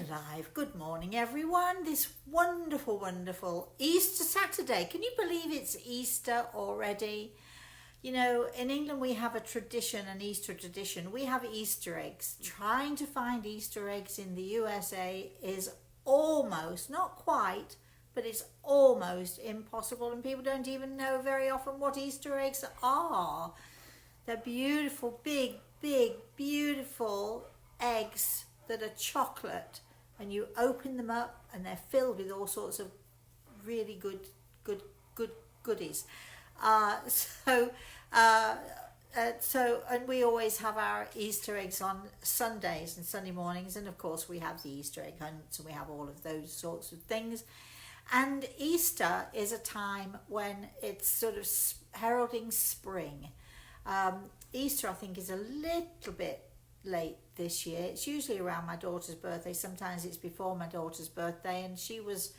alive. Good morning, everyone. This wonderful, wonderful Easter Saturday. Can you believe it's Easter already? You know, in England we have a tradition, an Easter tradition. We have Easter eggs. Trying to find Easter eggs in the USA is almost, not quite, but it's almost impossible, and people don't even know very often what Easter eggs are. They're beautiful, big, beautiful eggs that are chocolate, and you open them up and they're filled with all sorts of really good goodies. And we always have our Easter eggs on Sundays and Sunday mornings, and of course we have the Easter egg hunts and we have all of those sorts of things. And Easter is a time when it's sort of heralding spring. Easter, I think, is a little bit late this year. It's usually around my daughter's birthday. Sometimes it's before my daughter's birthday, and it was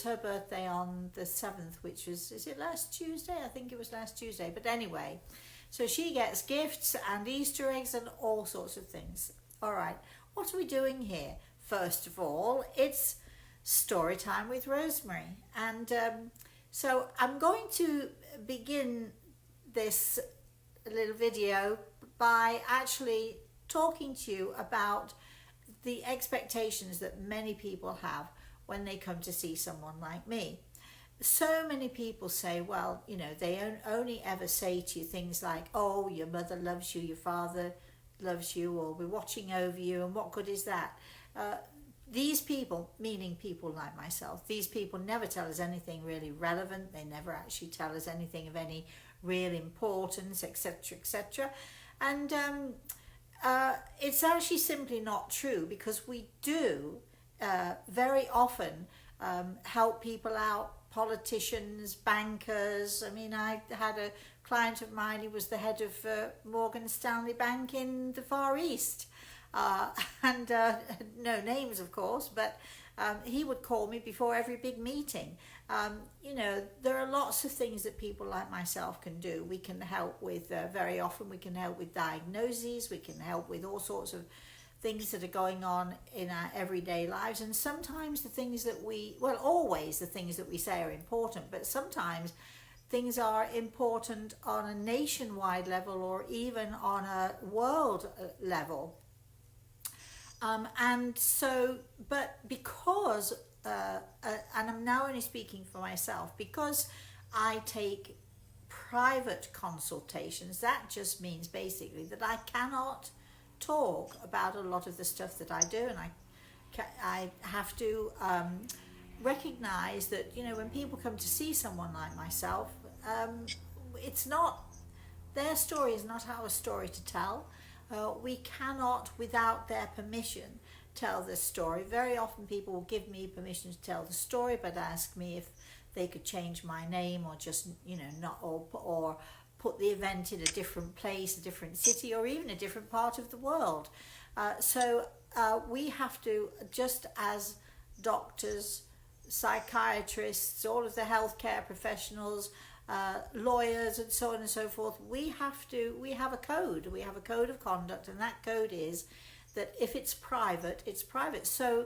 her birthday on the 7th, which was, is it last Tuesday? I think it was last Tuesday. But anyway, so she gets gifts and Easter eggs and all sorts of things. All right, what are we doing here? First of all, it's story time with Rosemary. And so I'm going to begin this little video by actually talking to you about the expectations that many people have when they come to see someone like me. So many people say, well, you know, they only ever say to you things like, oh, your mother loves you, your father loves you, or we're watching over you, and what good is that? These people, meaning people like myself, these people never tell us anything really relevant. They never actually tell us anything of any real importance, etc., etc. And it's actually simply not true, because we do very often help people out, politicians, bankers. I mean, I had a client of mine who was the head of Morgan Stanley Bank in the Far East. And no names, of course, but he would call me before every big meeting. You know, there are lots of things that people like myself can do. We can help with, very often we can help with diagnoses, we can help with all sorts of things that are going on in our everyday lives. And sometimes the things that always the things that we say are important, but sometimes things are important on a nationwide level or even on a world level. And so, but because, and I'm now only speaking for myself, because I take private consultations, that just means basically that I cannot talk about a lot of the stuff that I do, and I have to recognize that, you know, when people come to see someone like myself, it's not, their story is not our story to tell. We cannot, without their permission, tell this story. Very often people will give me permission to tell the story, but ask me if they could change my name, or just, you know, not, or put the event in a different place, a different city, or even a different part of the world. So we have to, just as doctors, psychiatrists, all of the healthcare professionals, lawyers and so on and so forth, we have a code of conduct, and that code is that if it's private, it's private. So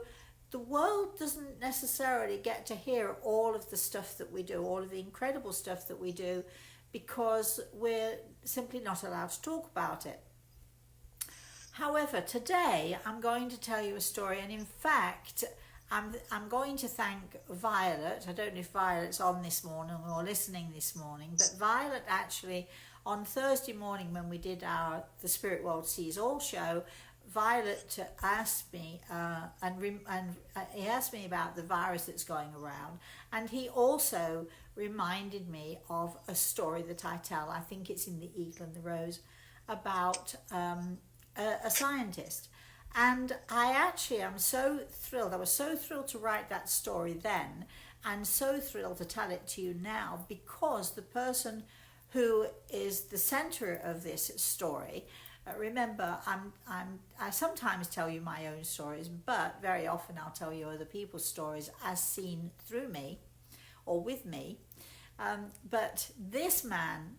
the world doesn't necessarily get to hear all of the stuff that we do, all of the incredible stuff that we do, because we're simply not allowed to talk about it. However, today I'm going to tell you a story, and in fact I'm going to thank Violet. I don't know if Violet's on this morning or listening this morning, but Violet actually, on Thursday morning when we did The Spirit World Sees All show, Violet asked me, he asked me about the virus that's going around, and he also reminded me of a story that I tell, I think it's in the Eagle and the Rose, about a scientist. And I actually am so thrilled. I was so thrilled to write that story then, and so thrilled to tell it to you now, because the person who is the center of this story, remember, I sometimes tell you my own stories, but very often I'll tell you other people's stories as seen through me or with me. But this man,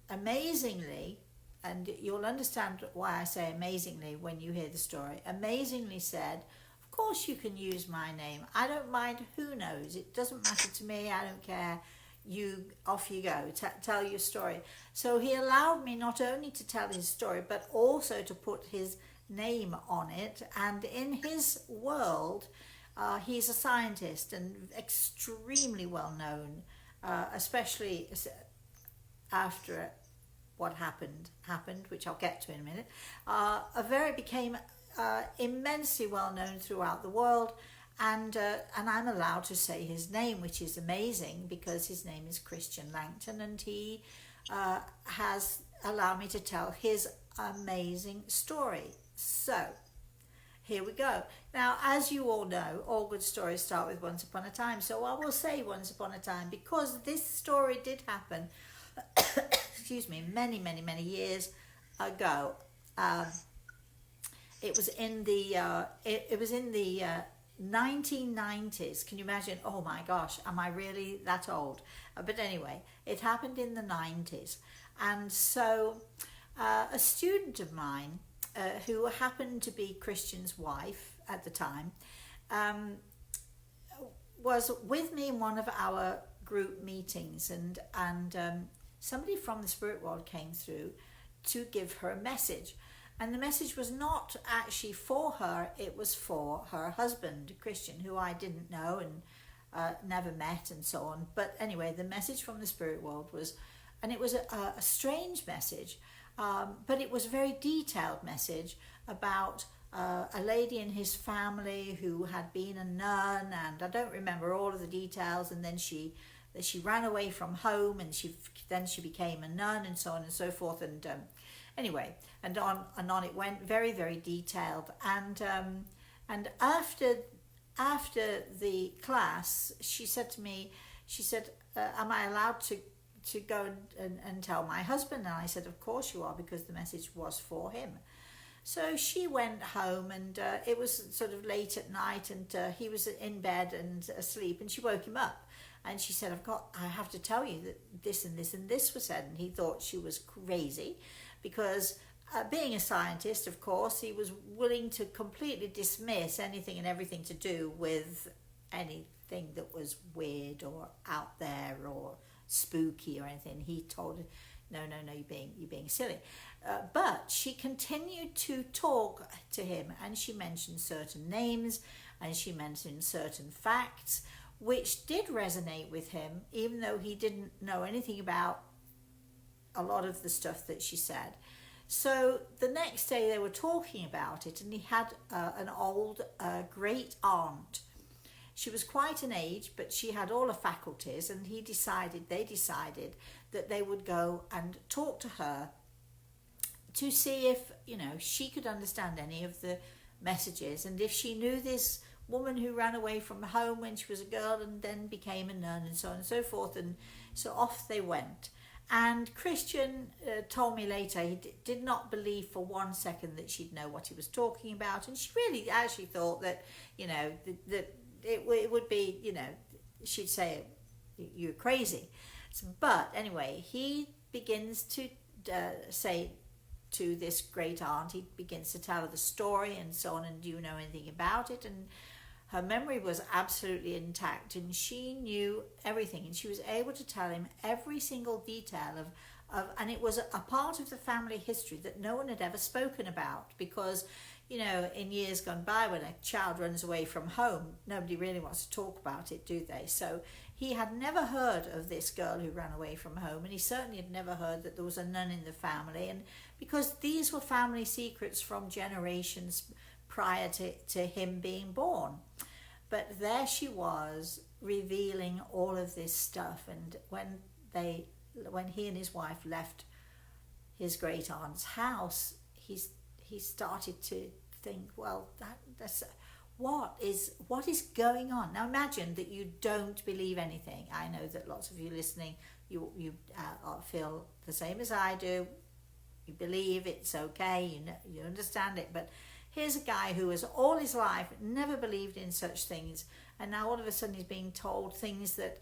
amazingly, and you'll understand why I say amazingly when you hear the story, amazingly said, of course you can use my name. I don't mind who knows. It doesn't matter to me. I don't care. Off you go. Tell your story. So he allowed me not only to tell his story, but also to put his name on it. And in his world, he's a scientist and extremely well known, especially after what happened, which I'll get to in a minute. Became immensely well known throughout the world, and I'm allowed to say his name, which is amazing because his name is Christian Langton, and he has allowed me to tell his amazing story. So here we go. Now, as you all know, all good stories start with once upon a time. So I will say once upon a time because this story did happen excuse me, many, many, many years ago. It was in the 1990s. Can you imagine? Oh my gosh, am I really that old? But anyway, it happened in the 90s. And so a student of mine who happened to be Christian's wife at the time was with me in one of our group meetings, and somebody from the spirit world came through to give her a message. And the message was not actually for her, it was for her husband, Christian, who I didn't know and never met and so on. But anyway, the message from the spirit world was, and it was a strange message, but it was a very detailed message about a lady in his family who had been a nun, and I don't remember all of the details, and then she ran away from home, and she became a nun, and so on and so forth, and anyway, and on it went, very, very detailed. And after the class, she said to me, am I allowed to go and tell my husband? And I said, of course you are, because the message was for him. So she went home, and it was sort of late at night, and he was in bed and asleep, and she woke him up. And she said, I have to tell you that this and this and this was said. And he thought she was crazy because being a scientist, of course, he was willing to completely dismiss anything and everything to do with anything that was weird or out there or spooky or anything. He told her, no, you're being silly. But she continued to talk to him, and she mentioned certain names and she mentioned certain facts, which did resonate with him, even though he didn't know anything about a lot of the stuff that she said. So the next day they were talking about it, and he had an old great aunt. She was quite an age, but she had all the faculties, and they decided that they would go and talk to her to see if, she could understand any of the messages, and if she knew this woman who ran away from home when she was a girl and then became a nun, and so on and so forth. And so off they went. And Christian told me later he did not believe for 1 second that she'd know what he was talking about, and she really actually thought that that it would be, she'd say you're crazy. But anyway, he begins to say to this great aunt, he begins to tell her the story and so on, and do you know anything about it? And her memory was absolutely intact, and she knew everything, and she was able to tell him every single detail of and it was a part of the family history that no one had ever spoken about, because in years gone by, when a child runs away from home, nobody really wants to talk about it, do they? So he had never heard of this girl who ran away from home, and he certainly had never heard that there was a nun in the family, and because these were family secrets from generations prior to him being born. But there she was, revealing all of this stuff. And when he and his wife left his great aunt's house, he started to think, well, that's what is going on. Now imagine that you don't believe anything. I know that lots of you listening, you feel the same as I do. You believe it's okay, you understand it, but here's a guy who has all his life never believed in such things, and now all of a sudden he's being told things that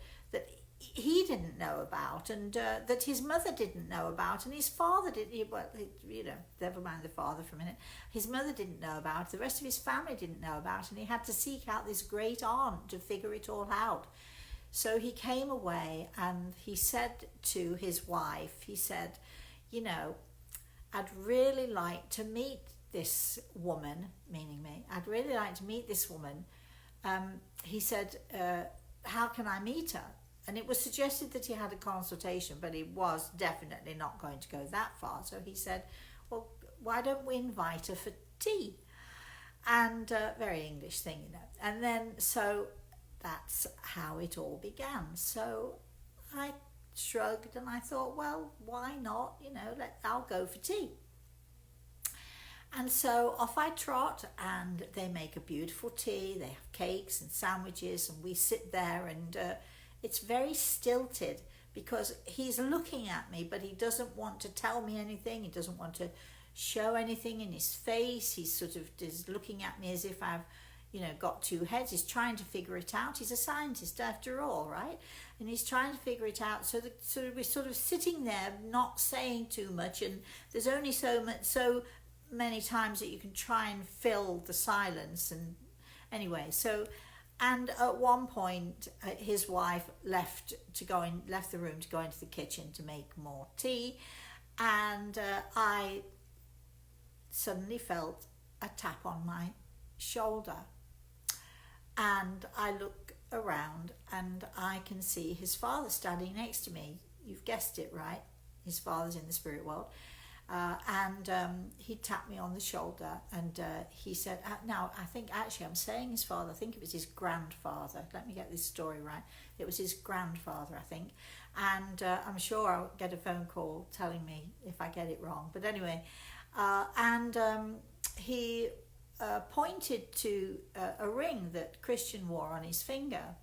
he didn't know about, and that his mother didn't know about, and his father didn't. Well, you know, never mind the father for a minute. His mother didn't know about. The rest of his family didn't know about, and he had to seek out this great aunt to figure it all out. So he came away, and he said to his wife, he said, you know, I'd really like to meet this woman, meaning me. I'd really like to meet this woman. He said, how can I meet her? And it was suggested that he had a consultation, but he was definitely not going to go that far. So he said, well, why don't we invite her for tea? And very English thing, you know. And then, so that's how it all began. So I shrugged and I thought, well, why not? You know, I'll go for tea. And so off I trot, and they make a beautiful tea. They have cakes and sandwiches, and we sit there, and it's very stilted because he's looking at me, but he doesn't want to tell me anything. He doesn't want to show anything in his face. He's sort of just looking at me as if I've, you know, got two heads. He's trying to figure it out. He's a scientist after all, right? And he's trying to figure it out. So we're sort of sitting there, not saying too much, and there's only so many times that you can try and fill the silence. And anyway, so, and at one point his wife left the room to go into the kitchen to make more tea, and I suddenly felt a tap on my shoulder, and I look around and I can see his father standing next to me. You've guessed it, right? His father's in the spirit world. And he tapped me on the shoulder, and he said, now I think actually I'm saying his father, I think it was his grandfather. Let me get this story right. It was his grandfather, I think. And I'm sure I'll get a phone call telling me if I get it wrong. But anyway, he pointed to a ring that Christian wore on his finger.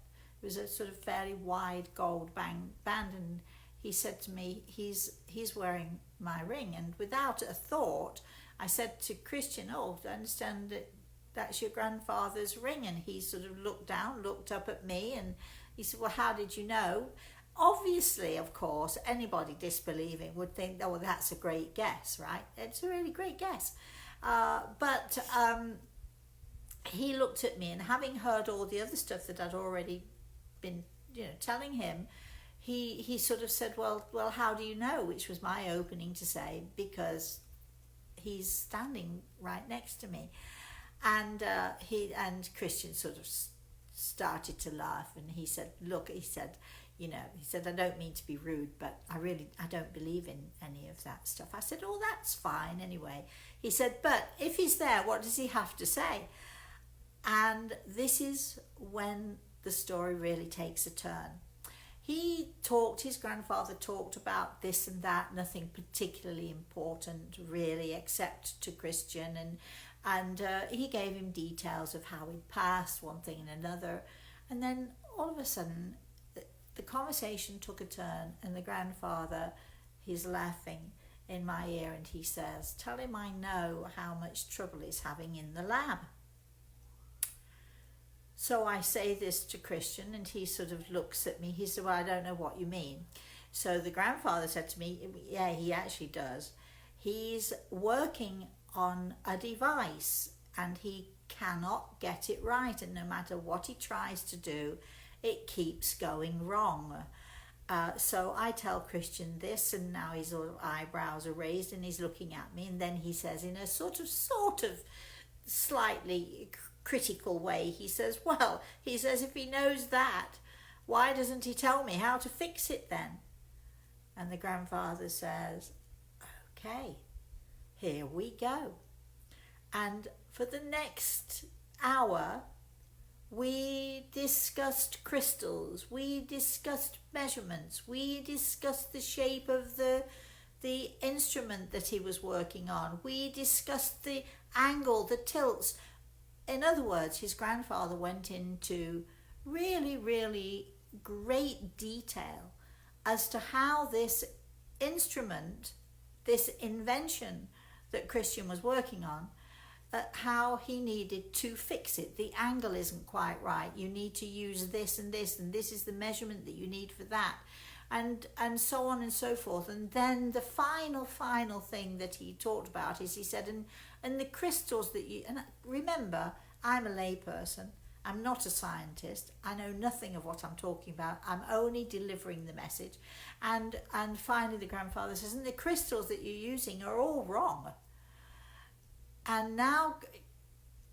It was a sort of fairly wide gold band, and he said to me, he's wearing my ring. And without a thought, I said to Christian, oh, I understand that that's your grandfather's ring. And he sort of looked down, looked up at me, and he said, well, how did you know? Obviously, of course, anybody disbelieving would think, oh, well, that's a great guess, right? It's a really great guess. But he looked at me, and having heard all the other stuff that I'd already been, you know, telling him, he sort of said, well, how do you know? Which was my opening to say, because he's standing right next to me. And Christian sort of started to laugh, and he said, look, he said, I don't mean to be rude, but I don't believe in any of that stuff. I said, oh, that's fine anyway. He said, but if he's there, what does he have to say? And this is when the story really takes a turn. His grandfather talked about this and that, nothing particularly important really, except to Christian, and he gave him details of how he'd passed one thing and another, and then all of a sudden the conversation took a turn, and the grandfather, he's laughing in my ear, and he says, tell him I know how much trouble he's having in the lab. So I say this to Christian, and he sort of looks at me. He said, well, I don't know what you mean. So the grandfather said to me, yeah, he actually does. He's working on a device, and he cannot get it right. And no matter what he tries to do, it keeps going wrong. So I tell Christian this, and now his little eyebrows are raised, and he's looking at me. And then he says, in a sort of slightly critical way, he says, if he knows that, why doesn't he tell me how to fix it then? And the grandfather says, okay, here we go. And for the next hour, we discussed crystals, we discussed measurements, we discussed the shape of the instrument that he was working on, we discussed the angle, the tilts. In other words, his grandfather went into really, really great detail as to how this instrument, this invention that Christian was working on, how he needed to fix it. The angle isn't quite right. You need to use this and this, and this is the measurement that you need for that, and so on and so forth. And then the final thing that he talked about is, he said, and the crystals that you, and remember, I'm a layperson. I'm not a scientist. I know nothing of what I'm talking about. I'm only delivering the message. And finally the grandfather says, and the crystals that you're using are all wrong. And now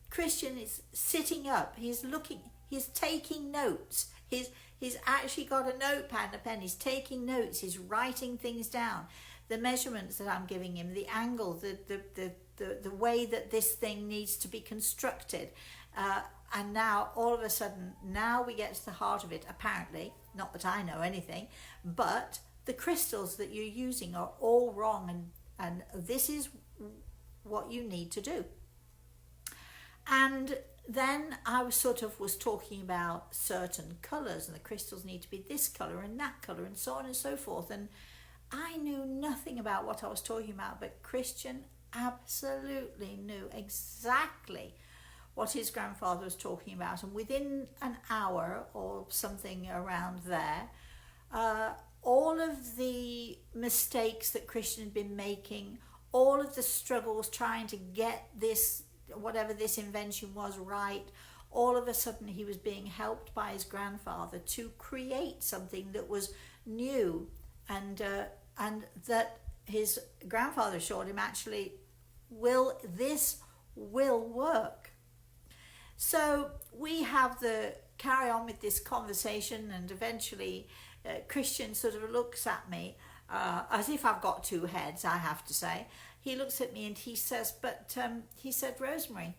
Christian is sitting up. He's looking. He's taking notes. He's actually got a notepad and a pen. He's taking notes. He's writing things down. The measurements that I'm giving him, the angle, the way that this thing needs to be constructed. And now all of a sudden, now we get to the heart of it. Apparently, not that I know anything, but the crystals that you're using are all wrong, and this is what you need to do. And then I was talking about certain colours, and the crystals need to be this colour and that colour and so on and so forth, and I knew nothing about what I was talking about, but Christian absolutely knew exactly what his grandfather was talking about. And within an hour or something around there, all of the mistakes that Christian had been making, all of the struggles trying to get this, whatever this invention was, right, all of a sudden he was being helped by his grandfather to create something that was new, and that his grandfather assured him, actually, this will work. So we have the carry on with this conversation, and eventually Christian sort of looks at me as if I've got two heads, I have to say. He looks at me and he says, he said, Rosemary,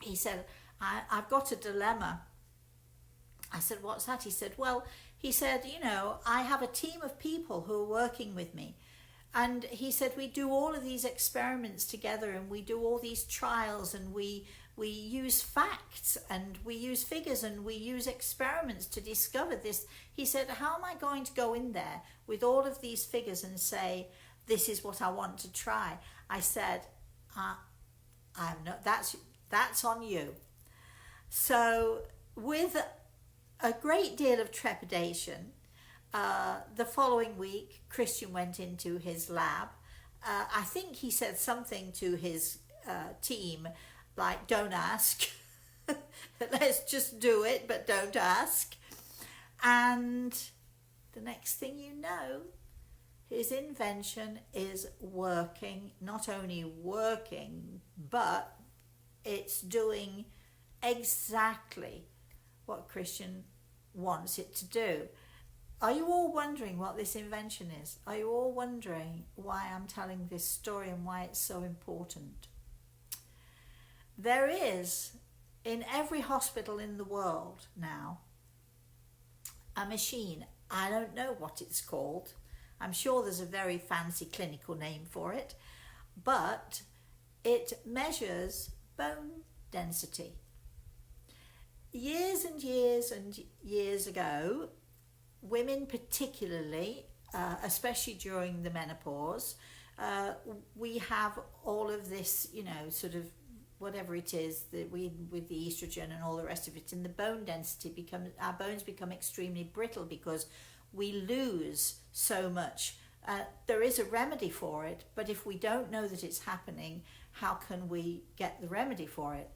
he said, I've got a dilemma. I said, what's that? He said, well, he said, I have a team of people who are working with me. And he said, we do all of these experiments together, and we do all these trials, and we use facts, and we use figures, and we use experiments to discover this. He said, how am I going to go in there with all of these figures and say, this is what I want to try? I said, I'm not, that's on you. So with a great deal of trepidation, the following week, Christian went into his lab. I think he said something to his team, like, don't ask. Let's just do it, but don't ask. And the next thing you know, his invention is working. Not only working, but it's doing exactly what Christian wants it to do. Are you all wondering what this invention is? Are you all wondering why I'm telling this story and why it's so important? There is, in every hospital in the world now, a machine. I don't know what it's called. I'm sure there's a very fancy clinical name for it, but it measures bone density. Years and years and years ago, women particularly, especially during the menopause, we have all of this, sort of whatever it is that with the estrogen and all the rest of it, and the bone density our bones become extremely brittle because we lose so much. There is a remedy for it, but if we don't know that it's happening, how can we get the remedy for it?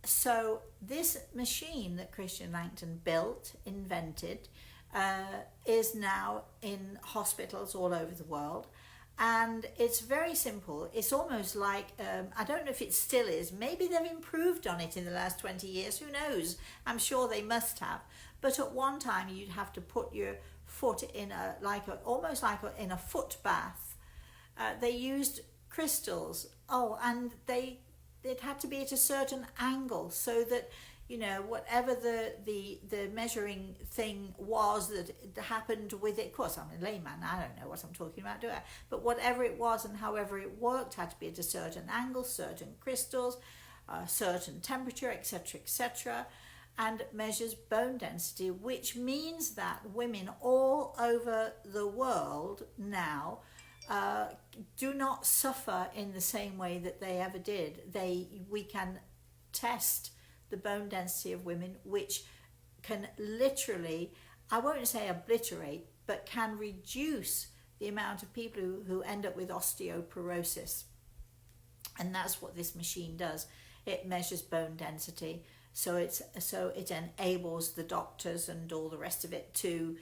So this machine that Christian Langton built, invented, is now in hospitals all over the world, and it's very simple. It's almost like, I don't know if it still is, maybe they've improved on it in the last 20 years, who knows, I'm sure they must have, but at one time you'd have to put your foot in almost like in a foot bath. They used crystals, and it had to be at a certain angle so that whatever the measuring thing was that happened with it. Of course, I'm a layman, I don't know what I'm talking about, do I? But whatever it was and however it worked had to be at a certain angle, certain crystals, certain temperature, etc., etc., and measures bone density, which means that women all over the world now do not suffer in the same way that they ever did. We can test the bone density of women, which can literally, I won't say obliterate, but can reduce the amount of people who end up with osteoporosis. And that's what this machine does. It measures bone density, so it enables the doctors and all the rest of it to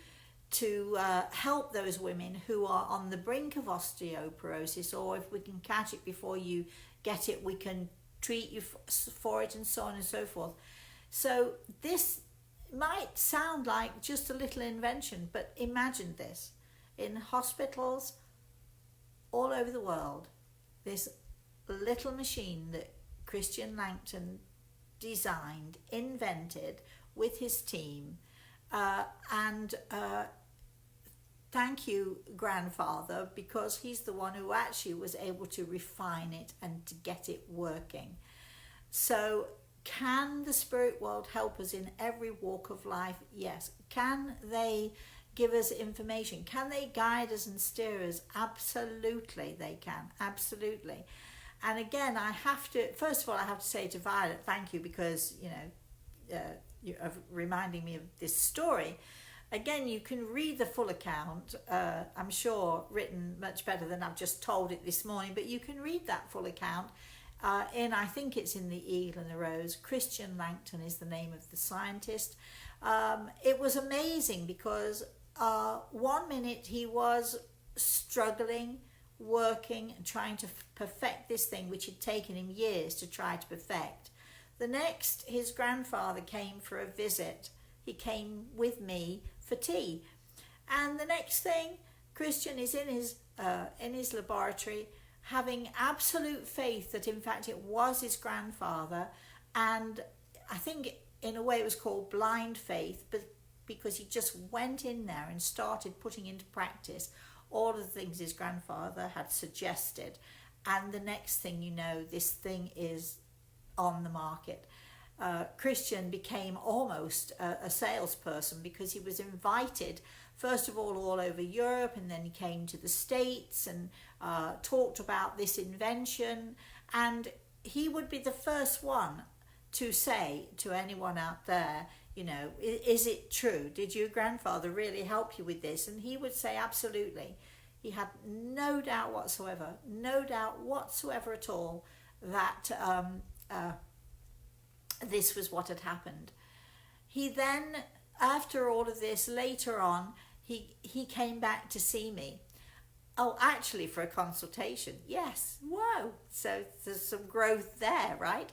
help those women who are on the brink of osteoporosis, or if we can catch it before you get it, we can treat you for it, and so on and so forth. So this might sound like just a little invention, but imagine this. In hospitals all over the world, this little machine that Christian Langton designed, invented with his team, and thank you, grandfather, because he's the one who actually was able to refine it and to get it working. So can the spirit world help us in every walk of life? Yes. Can they give us information? Can they guide us and steer us? Absolutely they can. Absolutely. And again, first of all, I have to say to Violet, thank you, because, you're reminding me of this story. Again, you can read the full account, I'm sure written much better than I've just told it this morning, but you can read that full account I think it's in The Eagle and the Rose. Christian Langton is the name of the scientist. It was amazing because 1 minute he was struggling, working and trying to perfect this thing which had taken him years to try to perfect. The next, his grandfather came for a visit. He came with me for tea. And the next thing, Christian is in his laboratory having absolute faith that in fact it was his grandfather, and I think in a way it was called blind faith, but because he just went in there and started putting into practice all of the things his grandfather had suggested, and the next thing you know, this thing is on the market. Christian became almost a salesperson because he was invited first of all over Europe, and then he came to the States and talked about this invention, and he would be the first one to say to anyone out there, is it true? Did your grandfather really help you with this? And he would say absolutely. He had no doubt whatsoever at all that this was what had happened. He then, after all of this, later on, he came back to see me. Oh, actually for a consultation. Yes. Whoa. So there's some growth there, right?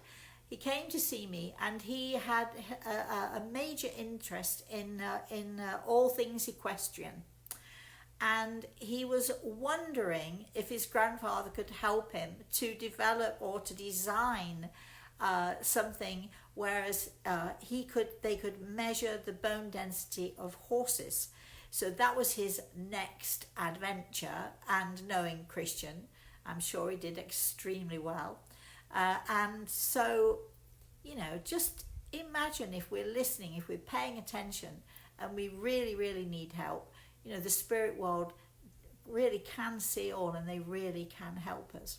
He came to see me, and he had a major interest in all things equestrian. And he was wondering if his grandfather could help him to develop or to design something, whereas they could measure the bone density of horses. So that was his next adventure, and knowing Christian, I'm sure he did extremely well. And so, just imagine if we're listening, if we're paying attention, and we really, really need help. The spirit world really can see all, and they really can help us.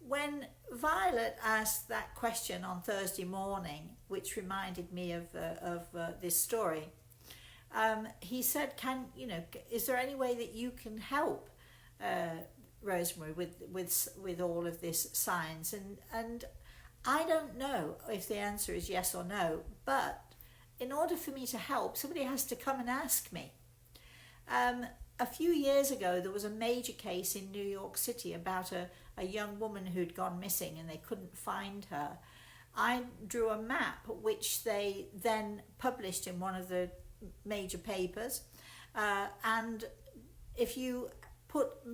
When Violet asked that question on Thursday morning, which reminded me of this story, he said, is there any way that you can help Rosemary with all of this science? And I don't know if the answer is yes or no, but in order for me to help, somebody has to come and ask me. A few years ago, there was a major case in New York City about a young woman who'd gone missing and they couldn't find her. I drew a map which they then published in one of the major papers, and if you put the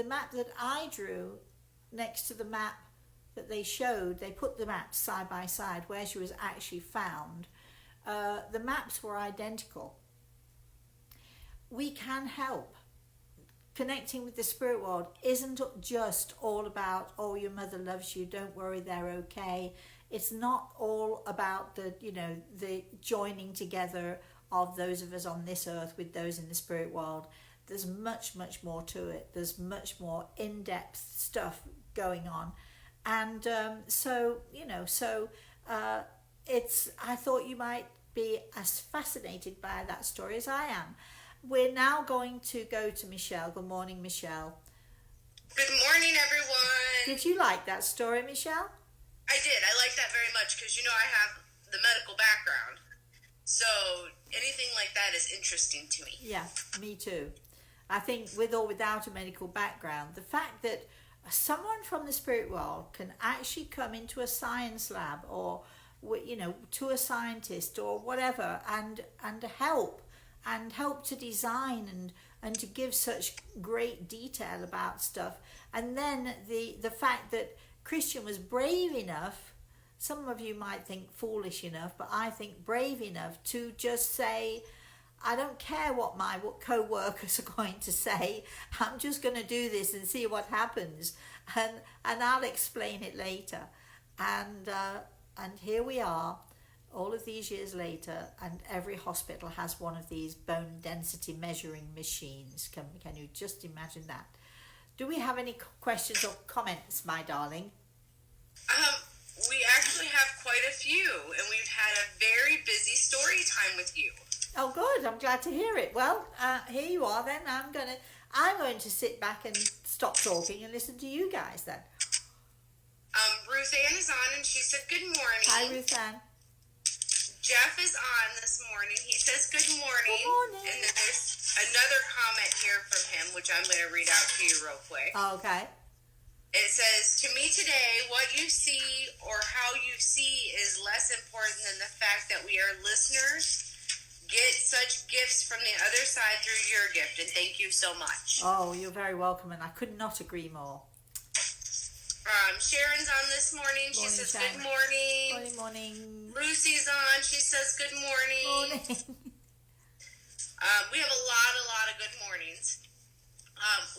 map that I drew next to the map that they showed, they put the maps side by side where she was actually found, the maps were identical. We can help. Connecting with the spirit world isn't just all about, oh, your mother loves you, don't worry, they're okay. It's not all about the joining together of those of us on this earth with those in the spirit world. there's much more to it. There's much more in-depth stuff going on, and it's, I thought you might be as fascinated by that story as I am. We're now going to go to Michelle. Good morning, Michelle. Good morning, everyone. Did you like that story, Michelle? I did. I like that very much because, I have the medical background. So anything like that is interesting to me. Yeah, me too. I think with or without a medical background, the fact that someone from the spirit world can actually come into a science lab or, to a scientist or whatever and help to design and to give such great detail about stuff. And then the fact that Christian was brave enough, some of you might think foolish enough, but I think brave enough to just say, I don't care what my co-workers are going to say, I'm just going to do this and see what happens, and I'll explain it later. And here we are, all of these years later, and every hospital has one of these bone density measuring machines. Can you just imagine that? Do we have any questions or comments, my darling? We actually have quite a few, and we've had a very busy story time with you. Oh, good. I'm glad to hear it. Well, here you are then. I'm going to sit back and stop talking and listen to you guys then. Ruth Ann is on, and she said good morning. Hi, Ruth Ann. Jeff is on this morning. He says good morning. Good morning. And then there's another comment here from him, which I'm going to read out to you real quick. Okay. It says, to me today, what you see or how you see is less important than the fact that we are listeners, get such gifts from the other side through your gift, and thank you so much. Oh, you're very welcome, and I could not agree more. Sharon's on this morning. She says Sharon. good morning. Morning. Lucy's on. She says good morning. Morning. We have a lot of good mornings.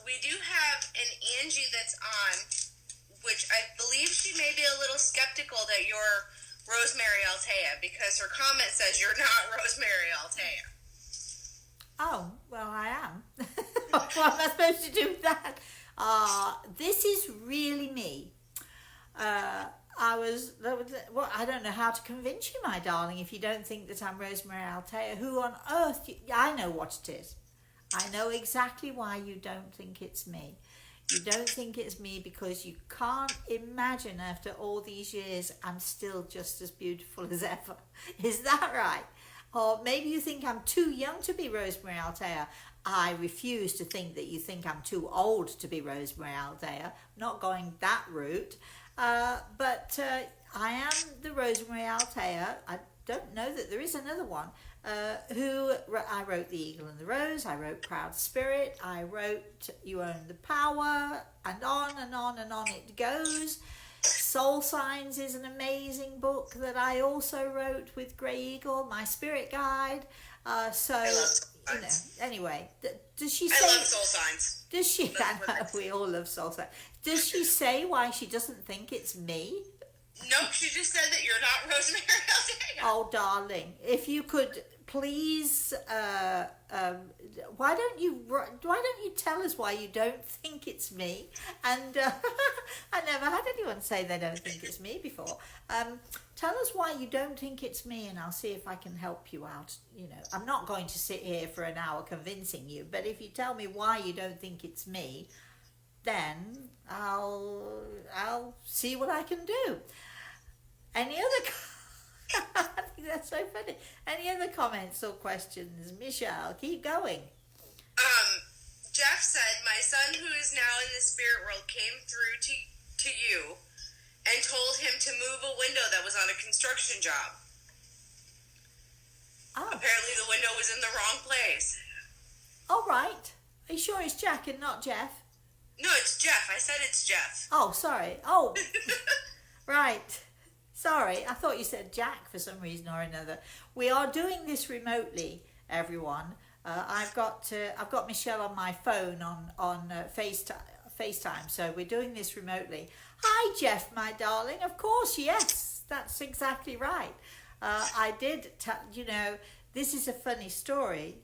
We do have an Angie that's on, which I believe she may be a little skeptical that you're Rosemary Altea, because her comment says you're not Rosemary Altea. Oh, well, I am. What am I supposed to do with that? This is really me. I don't know how to convince you, my darling, if you don't think that I'm Rosemary Altea. Who on earth? I know what it is. I know exactly why you don't think it's me. You don't think it's me because you can't imagine after all these years I'm still just as beautiful as ever. Is that right? Or maybe you think I'm too young to be Rosemary Altea. I refuse to think that you think I'm too old to be Rosemary Altea. I'm not going that route. But I am the Rosemary Altea. I don't know that there is another one. I wrote The Eagle and the Rose, I wrote Proud Spirit, I wrote You Own the Power, and on and on and on it goes. Soul Signs is an amazing book that I also wrote with Grey Eagle, my spirit guide. Anyway, does she say... I love Soul Signs. Does she? I know, we all love Soul Signs. Does she say why she doesn't think it's me? Nope, she just said that you're not Rosemary Altea. Oh, darling, if you could please, why don't you tell us why you don't think it's me? And I never had anyone say they don't think it's me before. Tell us why you don't think it's me, and I'll see if I can help you out. I'm not going to sit here for an hour convincing you, but if you tell me why you don't think it's me, then I'll see what I can do. Any other? I think that's so funny. Any other comments or questions, Michelle? Keep going. Jeff said, my son, who is now in the spirit world, came through to you and told him to move a window that was on a construction job. Oh. Apparently the window was in the wrong place. All right. Are you sure it's Jack and not Jeff? No, it's Jeff. I said it's Jeff. Oh, sorry. Oh, right. Sorry, I thought you said Jack for some reason or another. We are doing this remotely, everyone. I've got Michelle on my phone on FaceTime, so we're doing this remotely. Hi, Jeff, my darling. Of course, yes, that's exactly right. I did. This is a funny story.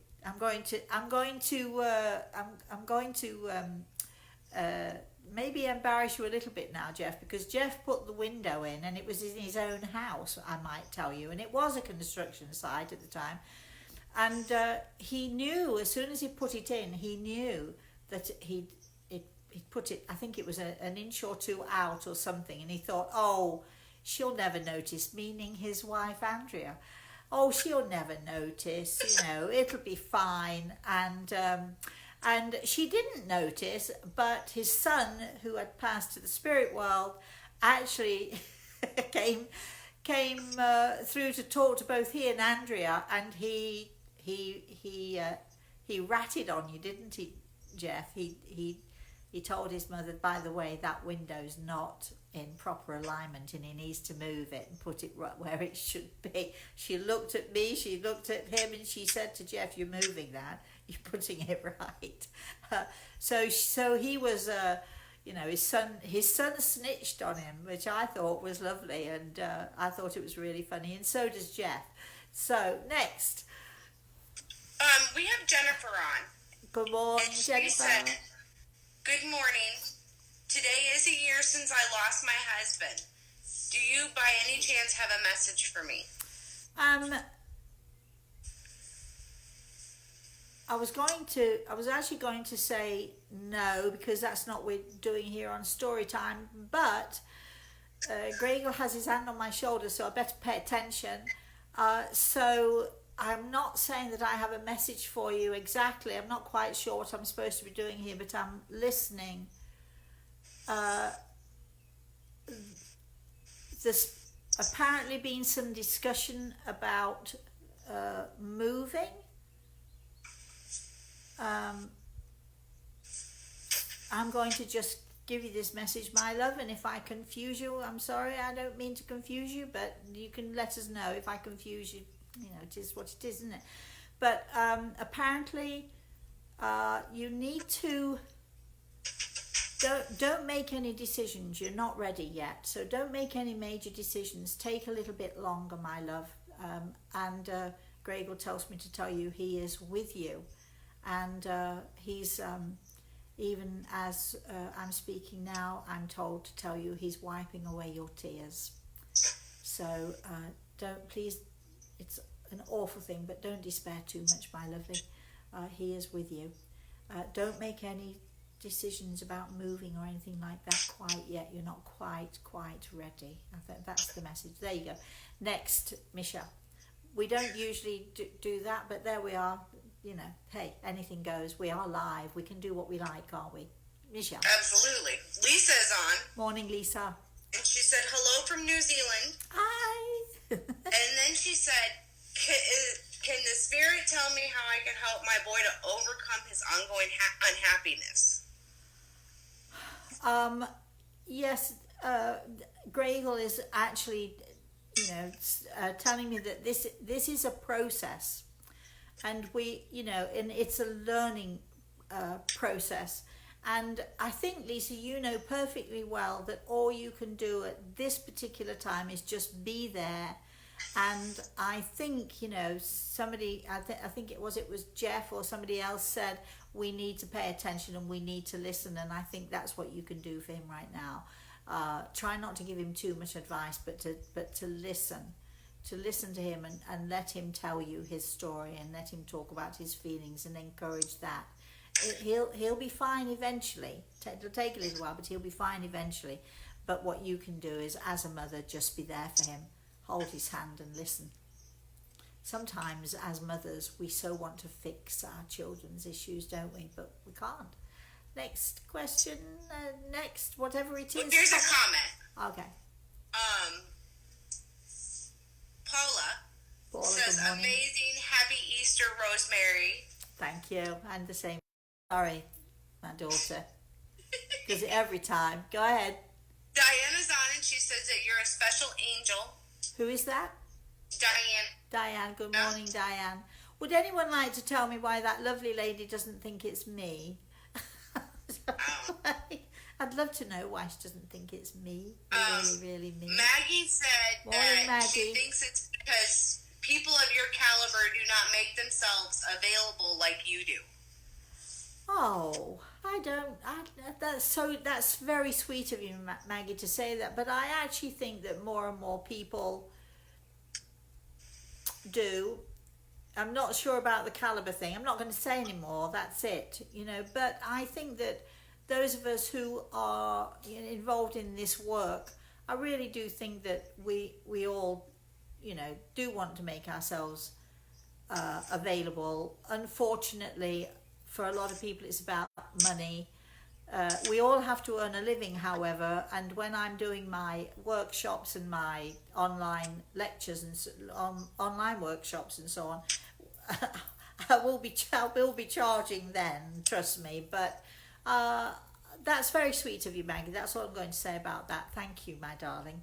maybe embarrass you a little bit now, Jeff, because Jeff put the window in and it was in his own house, I might tell you, and it was a construction site at the time. And he knew, as soon as he put it in, he knew that he'd put it, I think it was an inch or two out or something, and he thought, oh, she'll never notice, meaning his wife, Andrea. Oh, she'll never notice, it'll be fine. And she didn't notice, but his son, who had passed to the spirit world, actually came through to talk to both he and Andrea, and he ratted on you, didn't he, Jeff? He told his mother, by the way, that window's not in proper alignment and he needs to move it and put it right where it should be. She looked at me, she looked at him, and she said to Jeff, you're moving that, you're putting it right. So he was, his son snitched on him, which I thought was lovely, and I thought it was really funny, and so does Jeff. So, next. We have Jennifer on. Good morning, and she Jennifer. Said, good morning. Today is a year since I lost my husband. Do you, by any chance, have a message for me? I was actually going to say no, because that's not what we're doing here on Story Time, but Gregor has his hand on my shoulder, so I better pay attention. So I'm not saying that I have a message for you exactly. I'm not quite sure what I'm supposed to be doing here, but I'm listening. There's apparently been some discussion about moving. I'm going to just give you this message, my love, and if I confuse you, I'm sorry, I don't mean to confuse you, but you can let us know if I confuse you. It is what it is, isn't it? But apparently you need to don't make any decisions. You're not ready yet, so don't make any major decisions. Take a little bit longer, my love. And Gregor tells me to tell you he is with you, and he's even as I'm speaking now, I'm told to tell you he's wiping away your tears. So please, it's an awful thing, but don't despair too much, my lovely. He is with you. Don't make any decisions about moving or anything like that quite yet. You're not quite ready. I think that's the message. There you go. Next, Michelle. We don't usually do that, but there we are. Hey, anything goes. We are live. We can do what we like, can't we? Michelle. Absolutely. Lisa is on. Morning, Lisa. And she said, hello from New Zealand. Hi. And then she said, can the spirit tell me how I can help my boy to overcome his ongoing unhappiness? Yes, Gregor is actually, telling me that this is a process, and and it's a learning process. And I think, Lisa, you know perfectly well that all you can do at this particular time is just be there. And I think, somebody, I think it was Jeff or somebody else said, we need to pay attention and we need to listen. And I think that's what you can do for him right now. Try not to give him too much advice, but to listen to him and let him tell you his story and let him talk about his feelings and encourage that. He'll be fine eventually. It'll take a little while, but he'll be fine eventually. But what you can do is, as a mother, just be there for him. Hold his hand and listen. Sometimes, as mothers, we so want to fix our children's issues, don't we? But we can't. Next question. Next, whatever it is. Here's a comment. Okay. Paula says, amazing, happy Easter, Rosemary. Thank you. And the same. Sorry, my daughter. Does it every time. Go ahead. Diana's on and she says that you're a special angel. Who is that? Diane, good morning, Diane. Would anyone like to tell me why that lovely lady doesn't think it's me? I'd love to know why she doesn't think it's me. Really me. Maggie said morning, that Maggie. She thinks it's because people of your caliber do not make themselves available like you do. Oh, that's very sweet of you, Maggie, to say that. But I actually think that more and more people do. I'm not sure about the caliber thing. I'm not going to say anymore. That's it, But I think that those of us who are involved in this work, I really do think that we all, do want to make ourselves available. Unfortunately, for a lot of people, it's about money. We all have to earn a living, however, and when I'm doing my workshops and my online lectures and online workshops and so on, I will be charging then, trust me. But that's very sweet of you, Maggie. That's all I'm going to say about that. Thank you, my darling.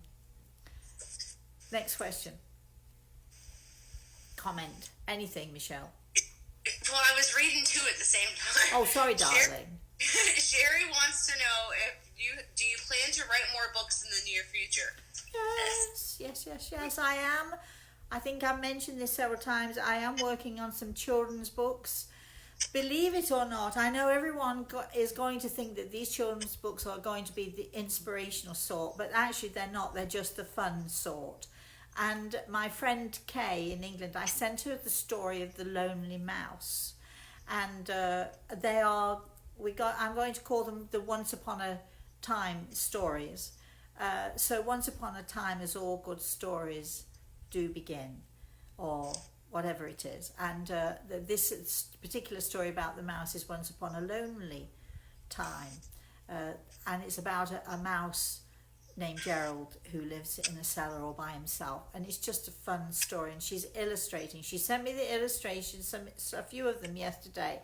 Next question. Comment. Anything, Michelle? Well, I was reading two at the same time. Oh, sorry, darling. Sherry wants to know do you plan to write more books in the near future? Yes, I am. I think I've mentioned this several times. I am working on some children's books. Believe it or not, I know everyone is going to think that these children's books are going to be the inspirational sort, but actually they're not. They're just the fun sort. And my friend Kay in England, I sent her the story of the lonely mouse, and I'm going to call them the Once Upon a Time stories. So Once Upon a Time, as all good stories do begin, or whatever it is. And this particular story about the mouse is Once Upon a Lonely Time, and it's about a mouse named Gerald who lives in a cellar all by himself, and it's just a fun story. And she's illustrating. She sent me the illustrations, a few of them yesterday.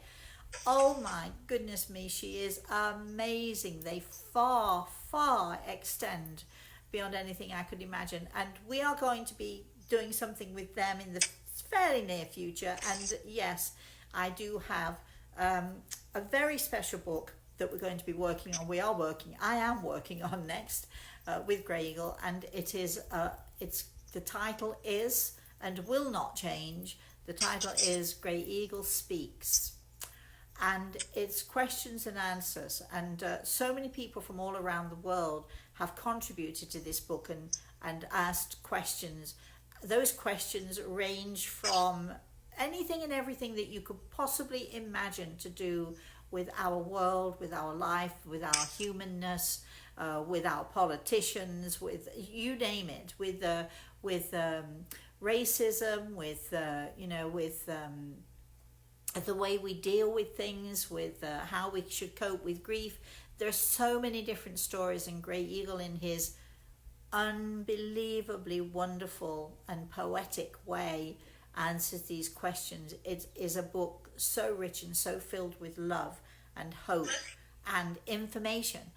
Oh my goodness me, she is amazing. They far extend beyond anything I could imagine, and we are going to be doing something with them in the fairly near future. And yes, I do have a very special book that we're going to be working on. I am working on next with Grey Eagle, and the title is, and will not change, the title is Grey Eagle Speaks, and it's questions and answers, and so many people from all around the world have contributed to this book and asked questions. Those questions range from anything and everything that you could possibly imagine to do with our world, with our life, with our humanness, with our politicians, with you name it, with racism, with the way we deal with things, with how we should cope with grief. There's so many different stories, and Grey Eagle, in his unbelievably wonderful and poetic way, answers these questions. It is a book so rich and so filled with love and hope and information.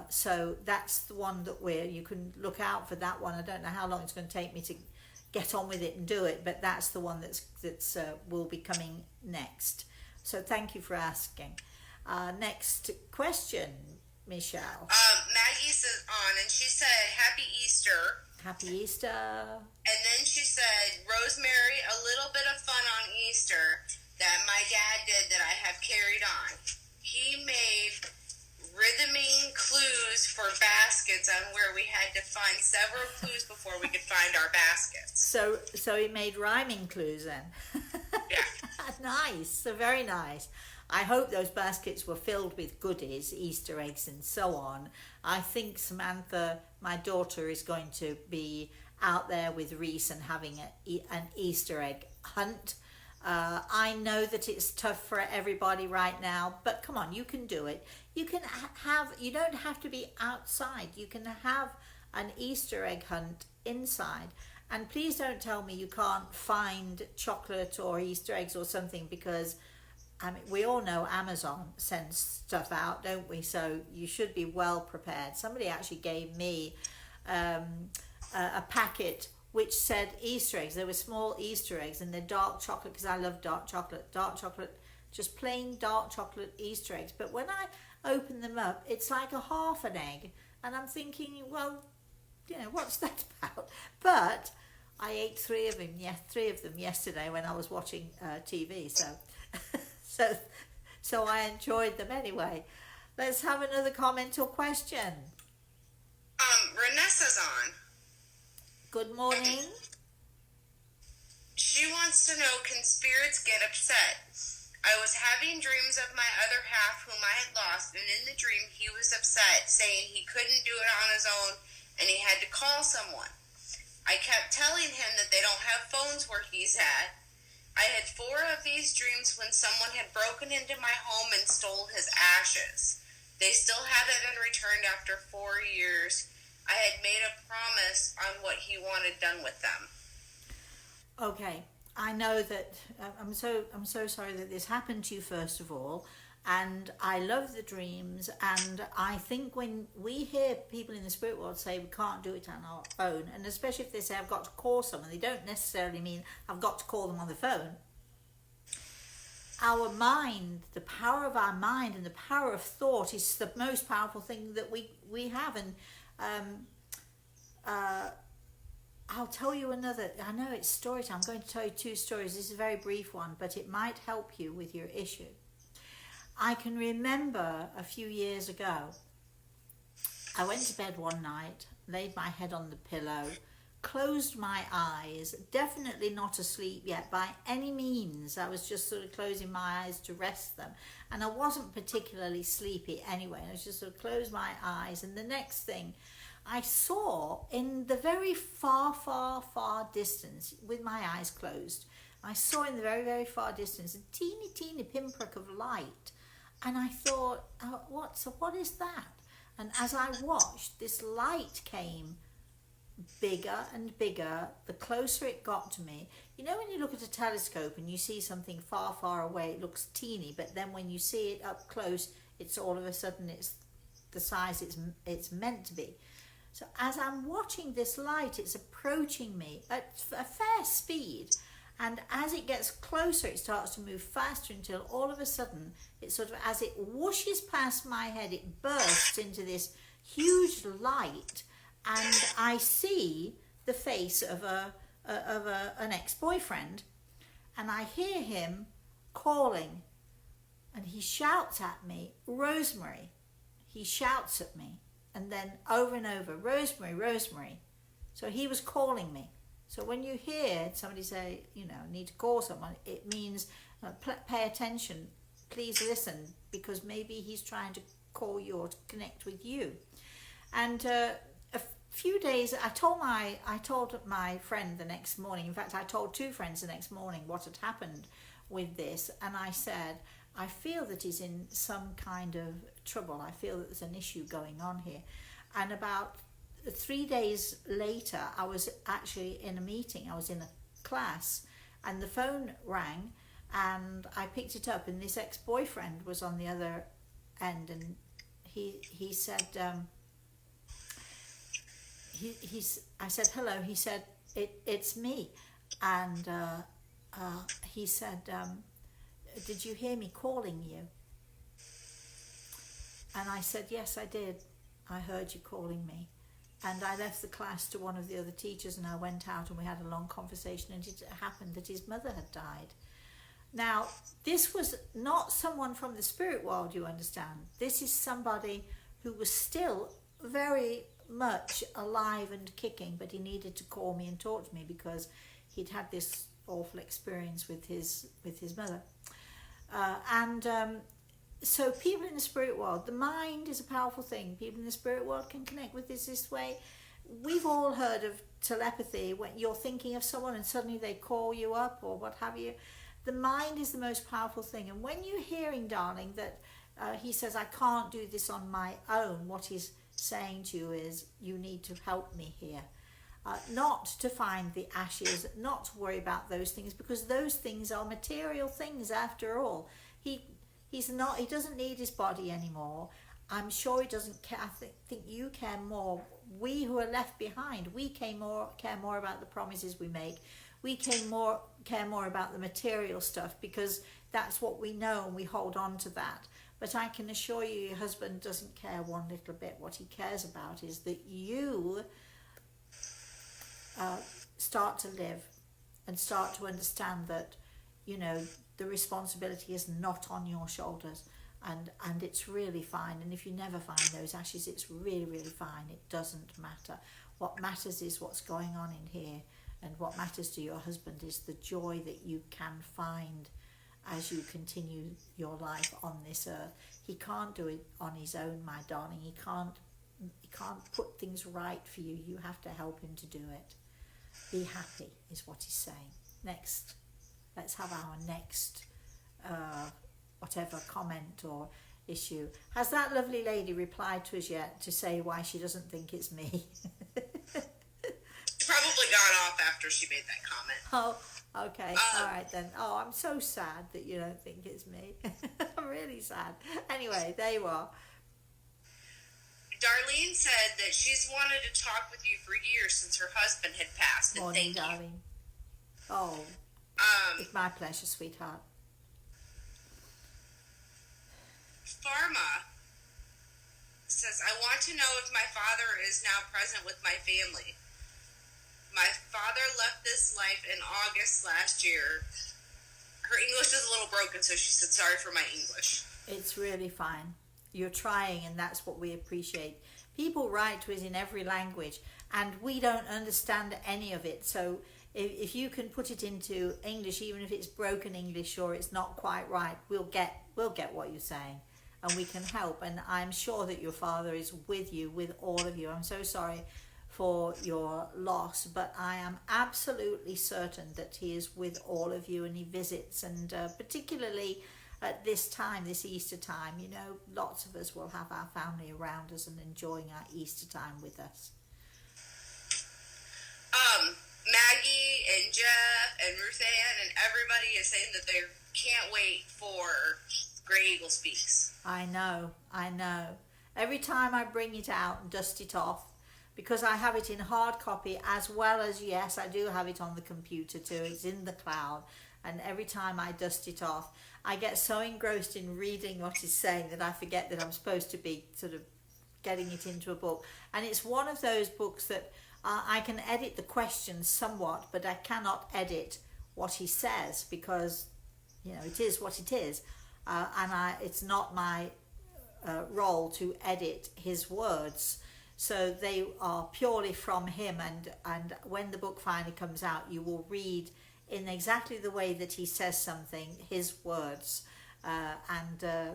So that's the one that you can look out for that one. I don't know how long it's going to take me to get on with it and do it, but that's the one that's will be coming next. So thank you for asking. Next question, Michelle. Maggie's on, and she said, "Happy Easter." Happy Easter. And then she said, "Rosemary, a little bit of fun on Easter that my dad did that I have carried on. He made rhythming clues for baskets on where we had to find several clues before we could find our baskets." So he made rhyming clues then. Yeah. Nice. So very nice. I hope those baskets were filled with goodies, Easter eggs and so on. I think Samantha, my daughter, is going to be out there with Reese and having an Easter egg hunt. I know that it's tough for everybody right now, but come on, you can do it. You can you don't have to be outside. You can have an Easter egg hunt inside. And please don't tell me you can't find chocolate or Easter eggs or something, because we all know Amazon sends stuff out, don't we? So you should be well prepared. Somebody actually gave me a packet which said Easter eggs. There were small Easter eggs, and they're dark chocolate, because I love dark chocolate, just plain dark chocolate Easter eggs. But when I open them up, it's like a half an egg, and I'm thinking, well, what's that about? But I ate three of them. Yeah, three of them yesterday when I was watching TV. So, so, so I enjoyed them anyway. Let's have another comment or question. Renesa's on. Good morning. She wants to know, can spirits get upset? I was having dreams of my other half whom I had lost, and in the dream he was upset, saying he couldn't do it on his own and he had to call someone. I kept telling him that they don't have phones where he's at. I had 4 of these dreams when someone had broken into my home and stole his ashes. They still haven't been returned after 4 years. I had made a promise on what he wanted done with them. Okay, I know that I'm so sorry that this happened to you first of all, and I love the dreams, and I think when we hear people in the spirit world say we can't do it on our own, and especially if they say I've got to call someone, they don't necessarily mean I've got to call them on the phone. Our mind, the power of our mind and the power of thought is the most powerful thing that we have, and I'll tell you another. I know it's story time. I'm going to tell you 2 stories. This is a very brief one, but it might help you with your issue. I can remember a few years ago, I went to bed one night, laid my head on the pillow, closed my eyes, definitely not asleep yet by any means. I was just sort of closing my eyes to rest them. And I wasn't particularly sleepy anyway. I was just sort of closed my eyes. And the next thing, I saw in the very far, far, far distance, with my eyes closed, I saw in the very, very far distance a teeny, teeny pinprick of light. And I thought, oh, what is that? And as I watched, this light came bigger and bigger the closer it got to me. You know when you look at a telescope and you see something far, far away, it looks teeny, but then when you see it up close, it's all of a sudden it's the size it's meant to be. So as I'm watching this light, it's approaching me at a fair speed. And as it gets closer, it starts to move faster until all of a sudden, it sort of, as it whooshes past my head, it bursts into this huge light. And I see the face of an ex-boyfriend. And I hear him calling. And he shouts at me, Rosemary. He shouts at me. And then over and over, Rosemary, Rosemary. So he was calling me. So when you hear somebody say, need to call someone, it means pay attention, please listen, because maybe he's trying to call you or to connect with you. And a few days, I told my friend the next morning, in fact I told 2 friends the next morning what had happened with this, and I said, I feel that he's in some kind of trouble. I feel that there's an issue going on here. And about 3 days later, I was actually in a meeting. I was in a class, and the phone rang, and I picked it up, and this ex-boyfriend was on the other end, and he said, I said hello. He said it's me, and he said, did you hear me calling you? And I said, yes, I did. I heard you calling me. And I left the class to one of the other teachers, and I went out and we had a long conversation, and it happened that his mother had died. Now, this was not someone from the spirit world, you understand. This is somebody who was still very much alive and kicking, but he needed to call me and talk to me because he'd had this awful experience with his mother. So people in the spirit world, the mind is a powerful thing. People in the spirit world can connect with this way. We've all heard of telepathy, when you're thinking of someone and suddenly they call you up or what have you. The mind is the most powerful thing. And when you're hearing, darling, that he says, I can't do this on my own, what he's saying to you is, you need to help me here. Not to find the ashes, not to worry about those things, because those things are material things after all. He doesn't need his body anymore. I'm sure he doesn't care. I think you care more. We who are left behind, we care more about the promises we make. We care more about the material stuff, because that's what we know and we hold on to that. But I can assure you, your husband doesn't care one little bit. What he cares about is that you start to live and start to understand that, you know, the responsibility is not on your shoulders, and it's really fine. And if you never find those ashes, it's really, really fine. It doesn't matter. What matters is what's going on in here, and what matters to your husband is the joy that you can find as you continue your life on this earth. He can't do it on his own, my darling. He can't put things right for you. You have to help him to do it. Be happy is what he's saying. Next, let's have our next whatever comment or issue. Has that lovely lady replied to us yet to say why she doesn't think it's me? She probably got off after she made that comment. Oh, okay. All right then. Oh, I'm so sad that you don't think it's me. I'm really sad. Anyway, there you are. Darlene said that she's wanted to talk with you for years since her husband had passed. And Morning, thank darling. Oh, you. it's my pleasure, sweetheart. Pharma says, I want to know if my father is now present with my family. My father left this life in August last year. Her English is a little broken, so she said, sorry for my English. It's really fine. You're trying, and that's what we appreciate. People write to us in every language, and we don't understand any of it. So if you can put it into English, even if it's broken English or it's not quite right, we'll get what you're saying, and we can help. And I'm sure that your father is with you, with all of you. I'm so sorry for your loss, but I am absolutely certain that he is with all of you, and he visits, and particularly at this time, this Easter time, you know, lots of us will have our family around us and enjoying our Easter time with us. Maggie and Jeff and Ruth Ann and everybody is saying that they can't wait for Grey Eagle Speaks. I know. Every time I bring it out and dust it off, because I have it in hard copy as well as, yes, I do have it on the computer too. It's in the cloud. And every time I dust it off, I get so engrossed in reading what he's saying that I forget that I'm supposed to be sort of getting it into a book. And it's one of those books that I can edit the questions somewhat, but I cannot edit what he says because, you know, it is what it is. It's not my role to edit his words. So they are purely from him. And when the book finally comes out, you will read in exactly the way that he says something, his words.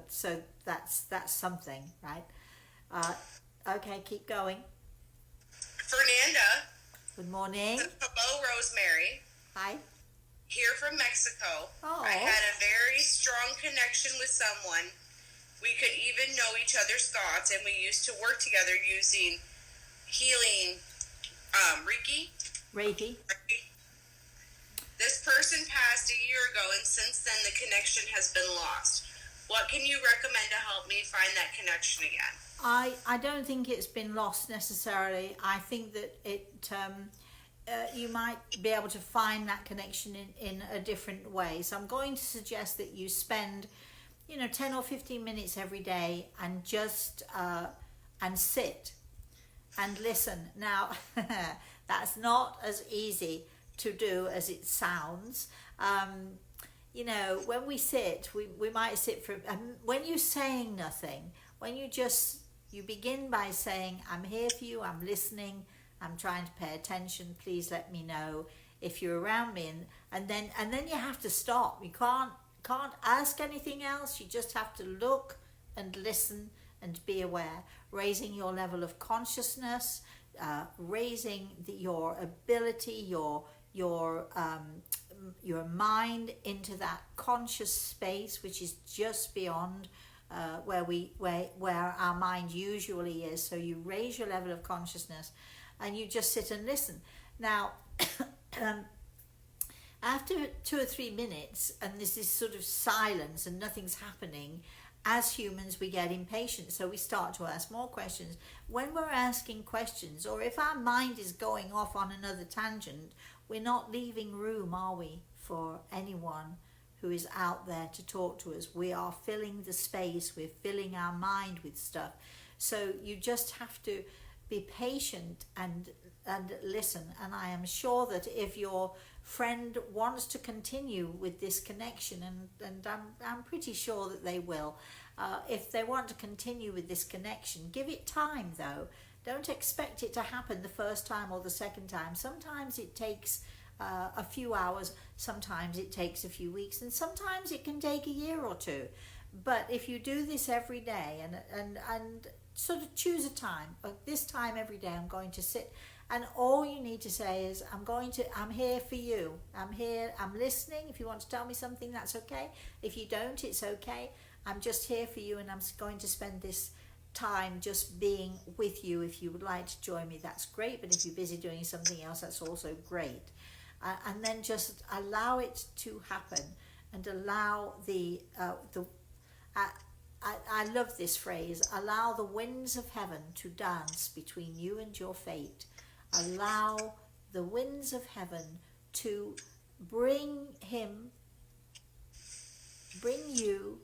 So that's something, right? Okay, keep going. Fernanda. Good morning. Hello, Rosemary. Hi. Here from Mexico. Oh. I had a very strong connection with someone. We could even know each other's thoughts, and we used to work together using healing Reiki. This person passed a year ago, and since then the connection has been lost. What can you recommend to help me find that connection again? I don't think it's been lost necessarily. I think that you might be able to find that connection in a different way. So I'm going to suggest that you spend 10 or 15 minutes every day and just and sit and listen. Now that's not as easy to do as it sounds. When we sit, we might sit for when you're saying nothing, when you begin by saying, I'm here for you, I'm listening, I'm trying to pay attention, please let me know if you're around me, and then you have to stop. You can't ask anything else. You just have to look and listen and be aware, raising your level of consciousness, raising your ability, your mind into that conscious space, which is just beyond where our mind usually is. So you raise your level of consciousness and you just sit and listen. Now after 2 or 3 minutes, and this is sort of silence and nothing's happening, as humans we get impatient, so we start to ask more questions. When we're asking questions, or if our mind is going off on another tangent, we're not leaving room, are we, for anyone who is out there to talk to us. We are filling the space, we're filling our mind with stuff. So you just have to be patient and listen. And I am sure that if your friend wants to continue with this connection, and I'm pretty sure that they will, if they want to continue with this connection, give it time though. Don't expect it to happen the first time or the second time. Sometimes it takes a few hours, sometimes it takes a few weeks, and sometimes it can take a year or two. But if you do this every day and sort of choose a time, this time every day I'm going to sit, and all you need to say is, I'm here for you. I'm here, I'm listening. If you want to tell me something, that's okay. If you don't, it's okay. I'm just here for you, and I'm going to spend this time just being with you. If you would like to join me, that's great. But if you're busy doing something else, that's also great. And then just allow it to happen, and allow I love this phrase, allow the winds of heaven to dance between you and your fate. Allow the winds of heaven to bring you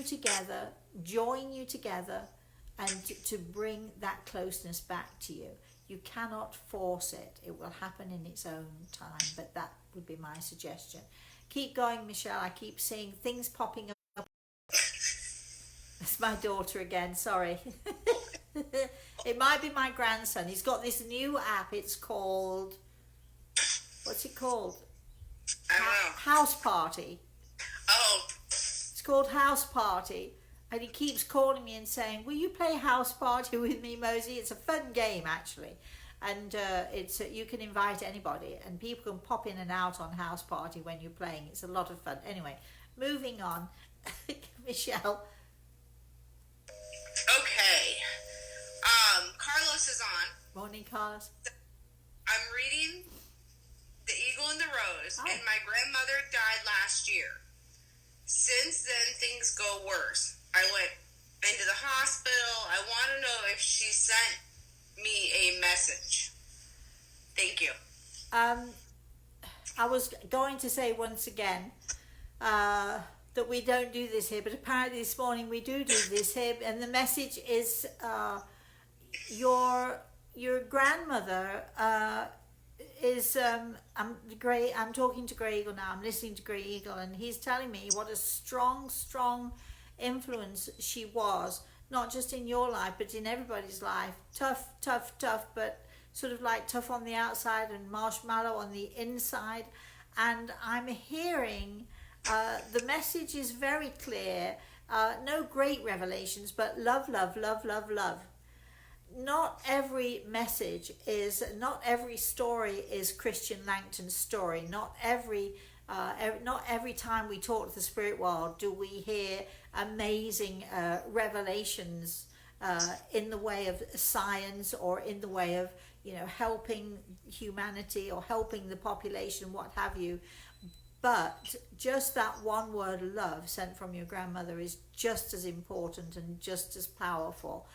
together, join you together, and to bring that closeness back to you. You cannot force it. It will happen in its own time, but that would be my suggestion. Keep going, Michelle. I keep seeing things popping up. It's my daughter again, sorry. It might be my grandson. He's got this new app. It's called, what's it called? I don't know. House Party. Oh. It's called House Party. And he keeps calling me and saying, will you play House Party with me, Mosey? It's a fun game, actually. And it's you can invite anybody, and people can pop in and out on House Party when you're playing. It's a lot of fun. Anyway, moving on. Michelle. Okay. Carlos is on. Morning, Carlos. I'm reading The Eagle and the Rose, Oh. and my grandmother died last year. Since then, things go worse. I went into the hospital. I want to know if she sent me a message. Thank you. I was going to say once again that we don't do this here, but apparently this morning we do this here, and the message is your grandmother is I'm talking to Grey Eagle now. I'm listening to Grey Eagle, and he's telling me what a strong influence she was, not just in your life but in everybody's life. Tough, but sort of like tough on the outside and marshmallow on the inside. And I'm hearing the message is very clear. No great revelations, but love. Not every story is Christian Langton's story. Not every time we talk to the spirit world do we hear amazing revelations in the way of science, or in the way of helping humanity or helping the population, what have you. But just that one word, love, sent from your grandmother, is just as important and just as powerful.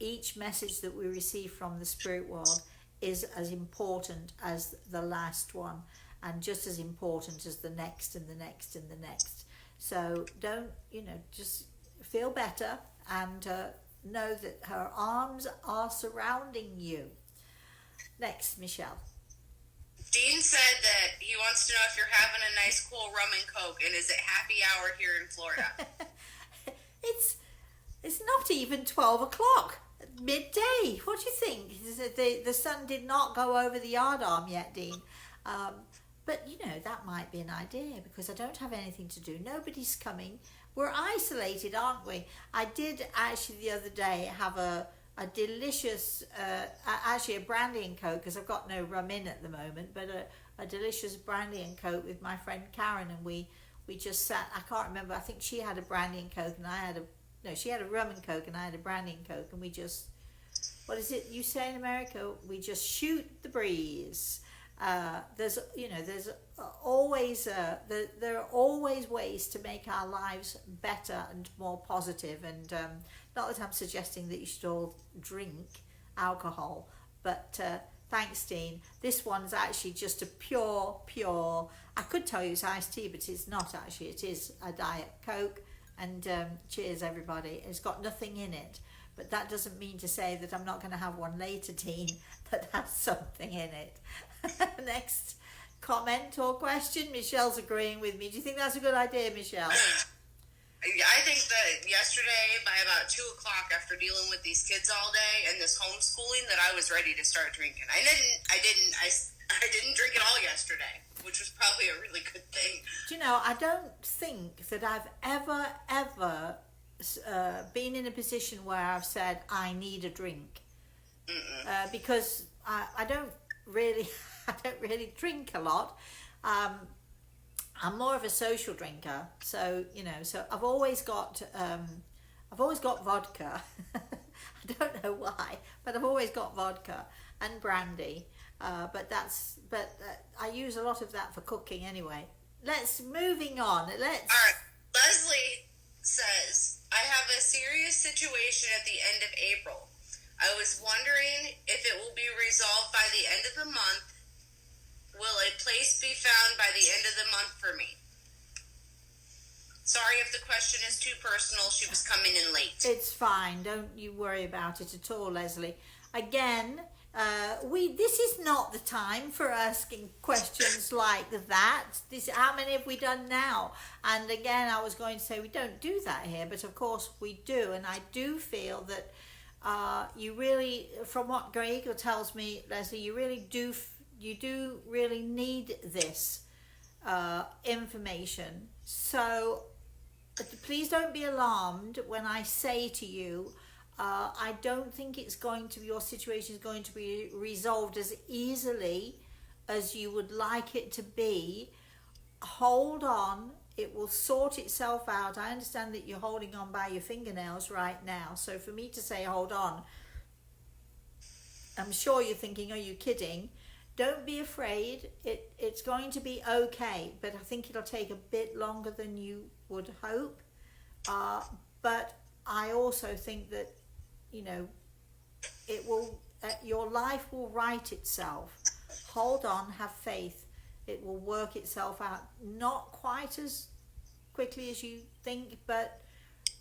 Each message that we receive from the spirit world is as important as the last one, and just as important as the next and the next and the next. So don't, just feel better, and know that her arms are surrounding you. Next, Michelle. Dean said that he wants to know if you're having a nice cool rum and coke, and is it happy hour here in Florida? It's not even 12 o'clock, midday. What do you think? The sun did not go over the yard arm yet, Dean. But, that might be an idea, because I don't have anything to do. Nobody's coming. We're isolated, aren't we? I did actually the other day have a delicious, actually a brandy and coke, because I've got no rum in at the moment, but a delicious brandy and coke with my friend Karen, and we just sat. I can't remember. I think she had a brandy and coke, and she had a rum and coke, and I had a brandy and coke, and we just, what is it you say in America? We just shoot the breeze. There's always there are always ways to make our lives better and more positive, and not that I'm suggesting that you should all drink alcohol, but thanks, Dean. This one's actually just a pure, I could tell you it's iced tea, but it's not actually. It is a Diet Coke, and cheers everybody. It's got nothing in it, but that doesn't mean to say that I'm not going to have one later, Dean, that has something in it. Next comment or question. Michelle's agreeing with me. Do you think that's a good idea, Michelle? I think that yesterday, by about 2 o'clock, after dealing with these kids all day and this homeschooling, that I was ready to start drinking. I didn't drink at all yesterday, which was probably a really good thing. Do you know, I don't think that I've ever been in a position where I've said I need a drink, because I don't really drink a lot. I'm more of a social drinker, so I've always got vodka. I don't know why, but I've always got vodka and brandy. But I use a lot of that for cooking anyway. Moving on. All right. Leslie says, I have a serious situation at the end of April. I was wondering if it will be resolved by the end of the month. Will a place be found by the end of the month for me? Sorry if the question is too personal. She was coming in late. It's fine. Don't you worry about it at all, Leslie. Again, this is not the time for asking questions like that. How many have we done now? And again, I was going to say we don't do that here, but of course we do. And I do feel that you really, from what Greg tells me, Leslie, you do really need this information. So please don't be alarmed when I say to you, I don't think your situation is going to be resolved as easily as you would like it to be. Hold on, it will sort itself out. I understand that you're holding on by your fingernails right now, so for me to say hold on, I'm sure you're thinking, are you kidding? Don't be afraid. It's going to be okay, but I think it'll take a bit longer than you would hope. But I also think that, it will. Your life will right itself. Hold on, have faith. It will work itself out. Not quite as quickly as you think, but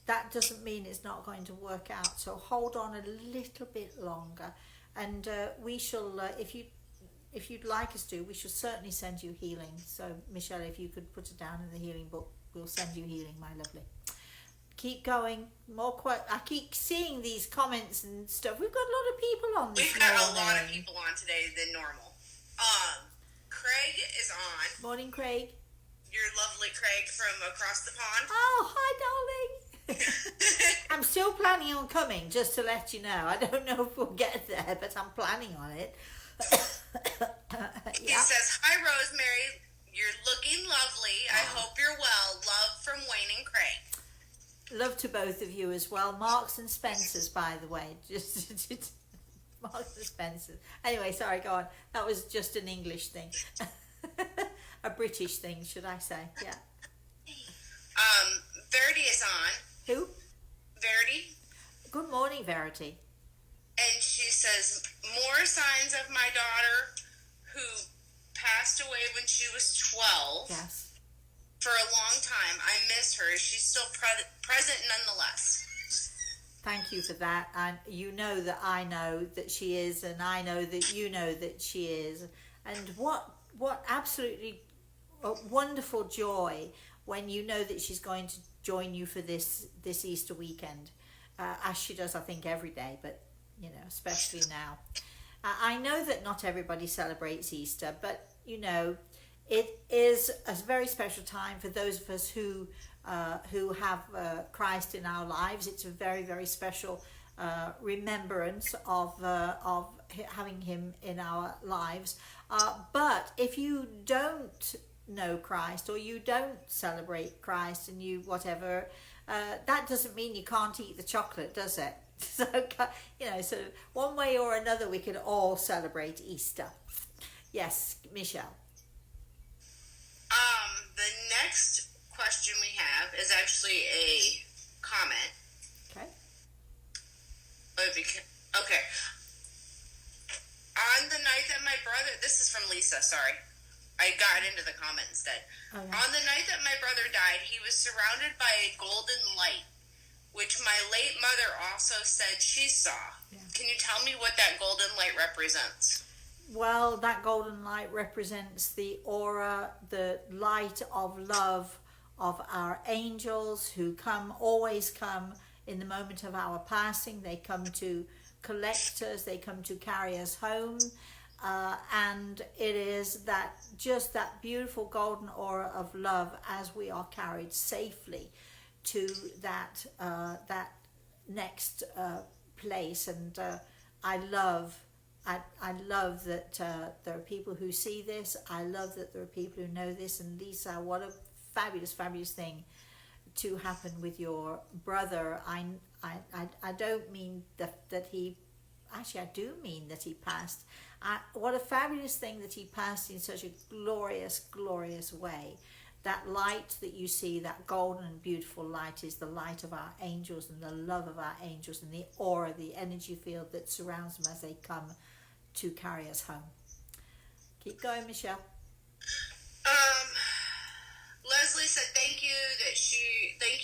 that doesn't mean it's not going to work out. So hold on a little bit longer, and we shall. If you'd like us to, we shall certainly send you healing. So, Michelle, if you could put it down in the healing book, we'll send you healing, my lovely. Keep going. I keep seeing these comments and stuff. We've got a lot of people on this morning. We've got a lot of people on today than normal. Craig is on. Morning, Craig. Your lovely Craig from across the pond. Oh, hi, darling. I'm still planning on coming, just to let you know. I don't know if we'll get there, but I'm planning on it. He says, hi, Rosemary. You're looking lovely. I hope you're well. Love from Wayne and Craig. Love to both of you as well. Marks and Spencers, by the way. Just Marks and Spencers. Anyway, sorry, go on. That was just an English thing. A British thing, should I say. Yeah. Verity is on. Who? Verity. Good morning, Verity. And she says, more signs of my daughter who passed away when she was 12. Yes. For a long time. I miss her. She's still present nonetheless. Thank you for that. And you know that I know that she is, and I know that you know that she is. And what absolutely wonderful joy when you know that she's going to join you for this Easter weekend, as she does, I think, every day, but especially now. I know that not everybody celebrates Easter, but it is a very special time for those of us who have Christ in our lives. It's a very, very special remembrance of having him in our lives. But if you don't know Christ, or you don't celebrate Christ, and you whatever, that doesn't mean you can't eat the chocolate, does it? So, so one way or another, we can all celebrate Easter. Yes, Michelle. The next question we have is actually a comment. Okay. Okay. On the night that my brother... This is from Lisa, sorry. I got into the comment instead. Okay. On the night that my brother died, he was surrounded by a golden light. which my late mother also said she saw. Yeah. Can you tell me what that golden light represents? Well, that golden light represents the aura, the light of love of our angels who always come in the moment of our passing. They come to collect us, they come to carry us home. And it is just that beautiful golden aura of love as we are carried safely to that next place. And I love that there are people who see this. I love that there are people who know this. And Lisa, what a fabulous thing to happen with your brother. I don't mean that he, actually I do mean that he passed. What a fabulous thing that he passed in such a glorious way. That light that you see, that golden and beautiful light, is the light of our angels and the love of our angels and the aura, the energy field that surrounds them as they come to carry us home. Keep going, Michelle. Leslie said thank you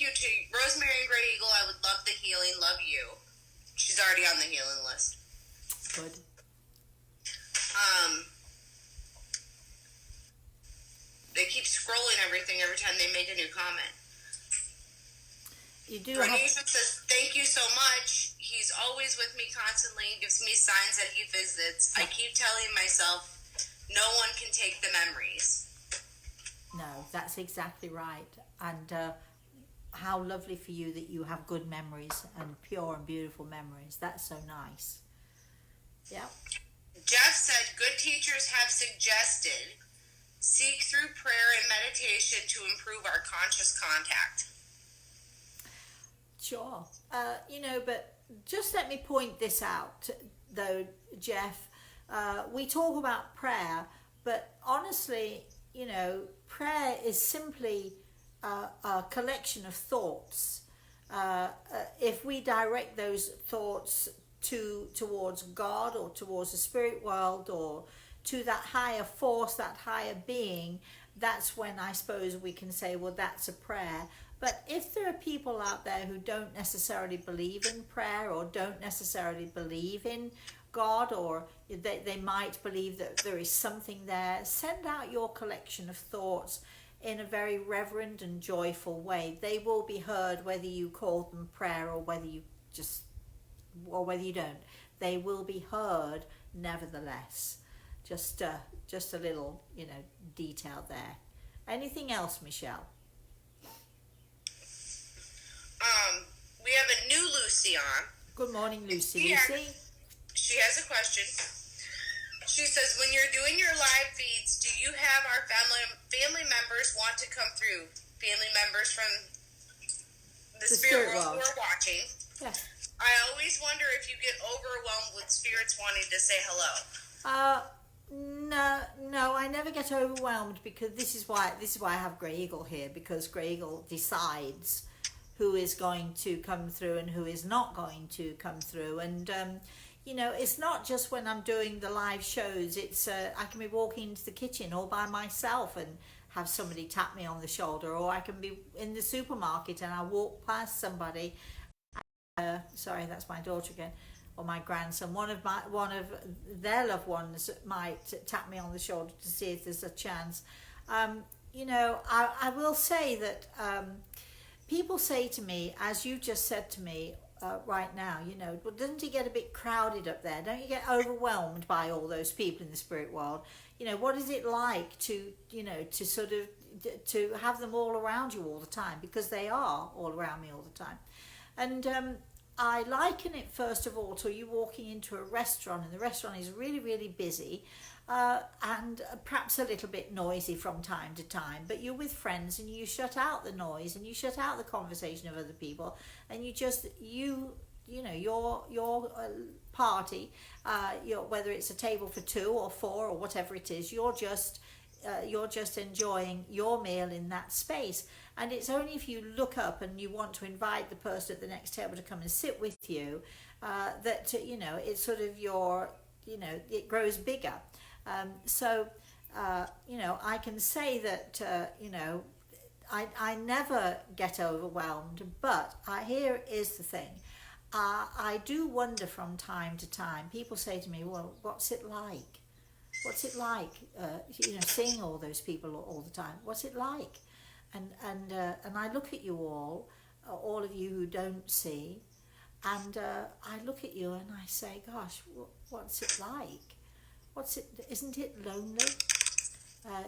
to Rosemary and Grey Eagle. I would love the healing. Love you. She's already on the healing list. Good. They keep scrolling everything every time they make a new comment. You do Renisha says, thank you so much. He's always with me constantly, gives me signs that he visits. I keep telling myself, no one can take the memories. No, that's exactly right. And how lovely for you that you have good memories and pure and beautiful memories. That's so nice. Yeah. Jeff said, good teachers have suggested seek through prayer and meditation to improve our conscious contact. Sure. But just let me point this out, though, Jeff. We talk about prayer, but honestly, prayer is simply a collection of thoughts. If we direct those thoughts towards God or towards the spirit world or to that higher force, that higher being, that's when I suppose we can say, well, that's a prayer. But if there are people out there who don't necessarily believe in prayer or don't necessarily believe in God, or they might believe that there is something there, send out your collection of thoughts in a very reverent and joyful way. They will be heard whether you call them prayer or whether you don't. They will be heard nevertheless. Just a little, detail there. Anything else, Michelle? We have a new Lucy on. Good morning, Lucy. She has a question. She says, when you're doing your live feeds, do you have our family members want to come through? Family members from the spirit world who are watching. Yes. I always wonder if you get overwhelmed with spirits wanting to say hello. No, I never get overwhelmed, because this is why I have Grey Eagle here, because Grey Eagle decides who is going to come through and who is not going to come through. And it's not just when I'm doing the live shows. It's I can be walking into the kitchen all by myself and have somebody tap me on the shoulder, or I can be in the supermarket and I walk past somebody. Sorry, that's my daughter again, or my grandson. One of their loved ones might tap me on the shoulder to see if there's a chance. I will say that people say to me, as you just said to me right now, well, doesn't it get a bit crowded up there? Don't you get overwhelmed by all those people in the spirit world? What is it like to sort of to have them all around you all the time? Because they are all around me all the time. And I liken it, first of all, to you walking into a restaurant, and the restaurant is really, really busy and perhaps a little bit noisy from time to time, but you're with friends and you shut out the noise and you shut out the conversation of other people, and your party, whether it's a table for 2 or 4 or whatever it is, you're just enjoying your meal in that space. And it's only if you look up and you want to invite the person at the next table to come and sit with you that it's sort of it grows bigger. I can say that I never get overwhelmed, but here is the thing. I do wonder from time to time. People say to me, well, what's it like? What's it like, seeing all those people all the time? What's it like? And I look at you all of you who don't see, and I look at you and I say, gosh, what's it like? Isn't it lonely?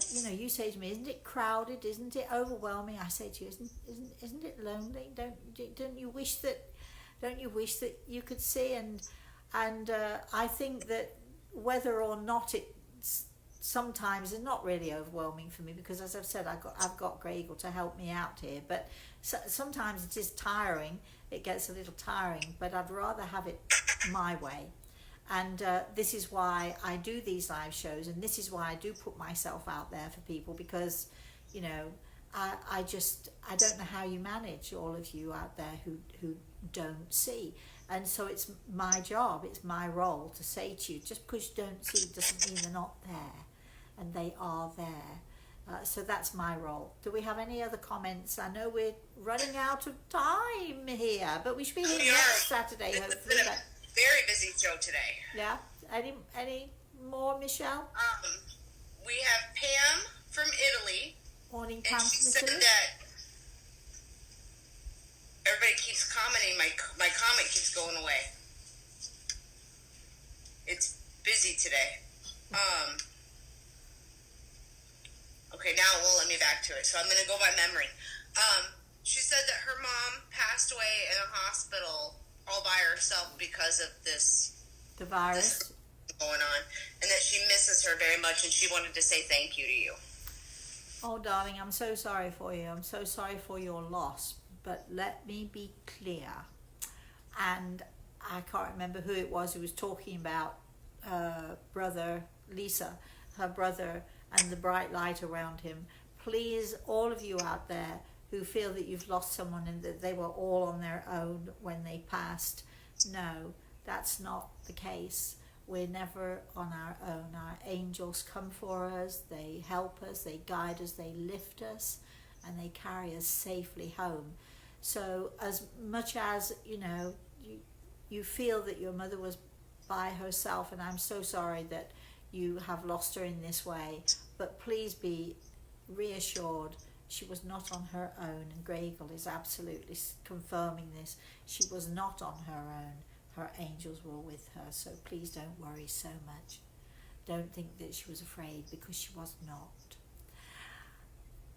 You say to me, isn't it crowded? Isn't it overwhelming? I say to you, isn't it lonely? Don't you wish that you could see? And I think that whether or not it's sometimes is not really overwhelming for me, because as I've said, I've got Gregor to help me out here, but sometimes it is tiring. It gets a little tiring, but I'd rather have it my way. And this is why I do these live shows, and this is why I do put myself out there for people, because I don't know how you manage, all of you out there who don't see. And so it's my job, it's my role to say to you, just because you don't see doesn't mean they're not there, and they are there. So that's my role. Do we have any other comments? I know we're running out of time here, but we should be here next Saturday, hopefully. Very busy show today. Yeah. Any more, Michelle? We have Pam from Italy. Morning, Pam and she from said Italy. that everybody keeps commenting. My comment keeps going away. It's busy today. Okay, now it won't let me back to it, so I'm going to go by memory. She said that her mom passed away in a hospital all by herself because of the virus this going on, and that she misses her very much, and she wanted to say thank you to you. Oh, darling, I'm so sorry for you. I'm so sorry for your loss. But let me be clear, and I can't remember who it was who was talking about brother Lisa, her brother, and the bright light around him. Please, all of you out there who feel that you've lost someone and that they were all on their own when they passed, no, that's not the case. We're never on our own. Our angels come for us, they help us, they guide us, they lift us, and they carry us safely home. So as much as you feel that your mother was by herself, and I'm so sorry that you have lost her in this way, but please be reassured she was not on her own, and Gregor is absolutely confirming this. She was not on her own. Her angels were with her, so please don't worry so much. Don't think that she was afraid, because she was not.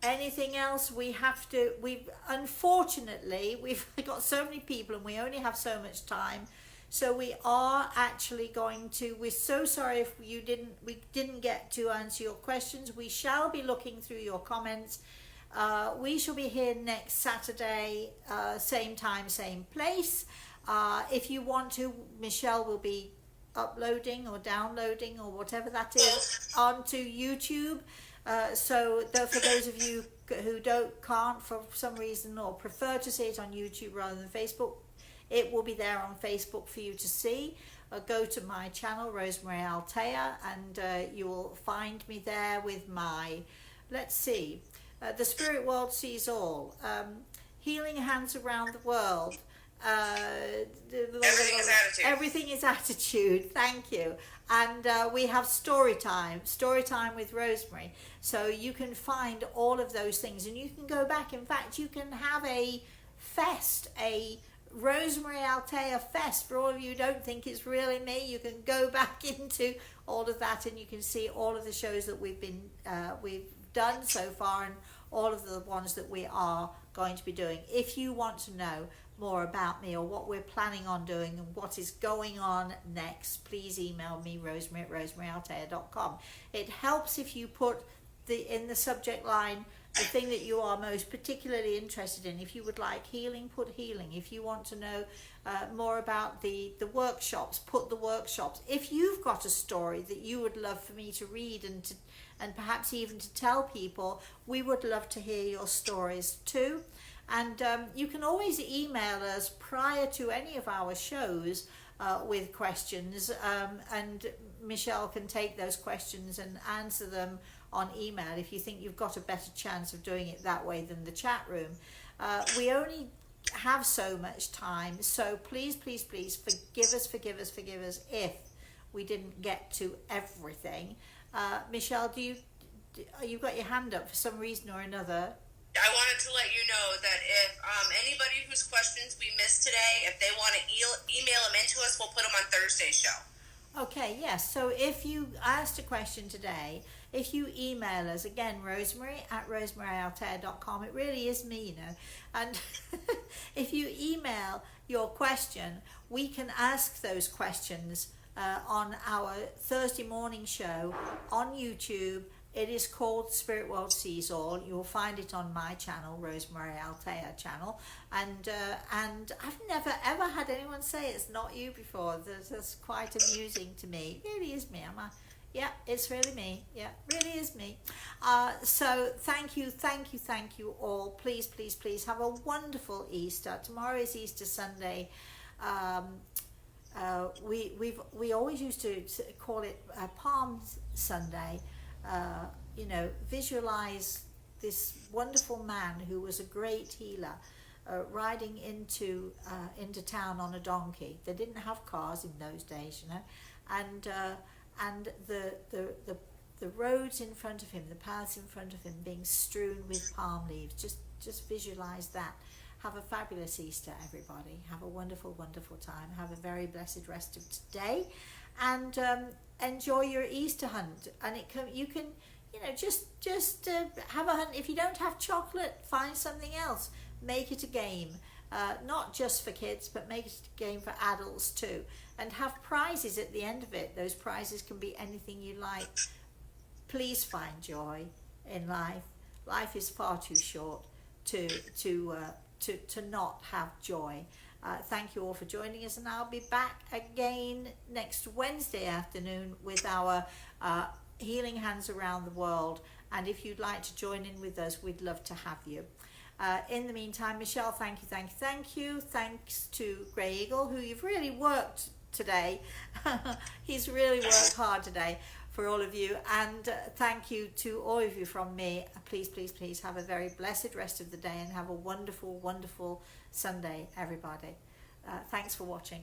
Anything else? Unfortunately, we've got so many people and we only have so much time. So we are actually we're so sorry if we didn't get to answer your questions. We shall be looking through your comments. We shall be here next Saturday, same time, same place. If you want to, Michelle will be uploading or downloading or whatever that is onto YouTube. So for those of you who can't for some reason, or prefer to see it on YouTube rather than Facebook, it will be there on Facebook for you to see. Go to my channel, Rosemary Altea, and you will find me there with my, let's see, The Spirit World Sees All, Healing Hands Around the World, Everything is Attitude. Everything is Attitude, thank you. And we have story time with Rosemary. So you can find all of those things, and you can go back. In fact, you can have a fest, a Rosemary Altea fest. For all of you who don't think it's really me, you can go back into all of that, and you can see all of the shows that we've done so far, and all of the ones that we are going to be doing. If you want to know more about me or what we're planning on doing and what is going on next, please email me, rosemary@rosemaryltea.com. It helps if you put in the subject line the thing that you are most particularly interested in. If you would like healing, put healing. If you want to know more about the workshops, put the workshops. If you've got a story that you would love for me to read and perhaps even to tell people, we would love to hear your stories too. And you can always email us prior to any of our shows with questions, and Michelle can take those questions and answer them on email if you think you've got a better chance of doing it that way than the chat room. We only have so much time, so please forgive us if we didn't get to everything. Michelle, you've got your hand up for some reason or another? I wanted to let you know that if anybody whose questions we missed today, if they want to email them into us, we'll put them on Thursday's show. Okay, yes. So if you asked a question today, if you email us, again, rosemary@rosemaryaltea.com, it really is me, you know. And if you email your question, we can ask those questions on our Thursday morning show on YouTube. It is called Spirit World Sees All. You'll find it on my channel, Rosemary Altea channel. And I've never ever had anyone say it's not you before. That's quite amusing to me. It really is me. Yeah, it's really me. Yeah, really is me. So thank you all. Please have a wonderful Easter. Tomorrow is Easter Sunday. We always used to call it Palm Sunday. Visualize this wonderful man who was a great healer riding into town on a donkey. They didn't have cars in those days, you know, and the roads in front of him, the paths in front of him being strewn with palm leaves. Just visualize that. Have a fabulous Easter, everybody. Have a wonderful time. Have a very blessed rest of today, and enjoy your Easter hunt. And you can just have a hunt. If you don't have chocolate, find something else. Make it a game, not just for kids, but make it a game for adults too. And have prizes at the end of it. Those prizes can be anything you like. Please find joy in life. Life is far too short to not have joy. Thank you all for joining us, and I'll be back again next Wednesday afternoon with our Healing Hands Around the World. And if you'd like to join in with us, we'd love to have you. In the meantime, Michelle, thank you. Thanks to Grey Eagle, who you've really worked today. He's really worked hard today for all of you. And thank you to all of you from me. Please have a very blessed rest of the day, and have a wonderful Sunday, everybody. Thanks for watching.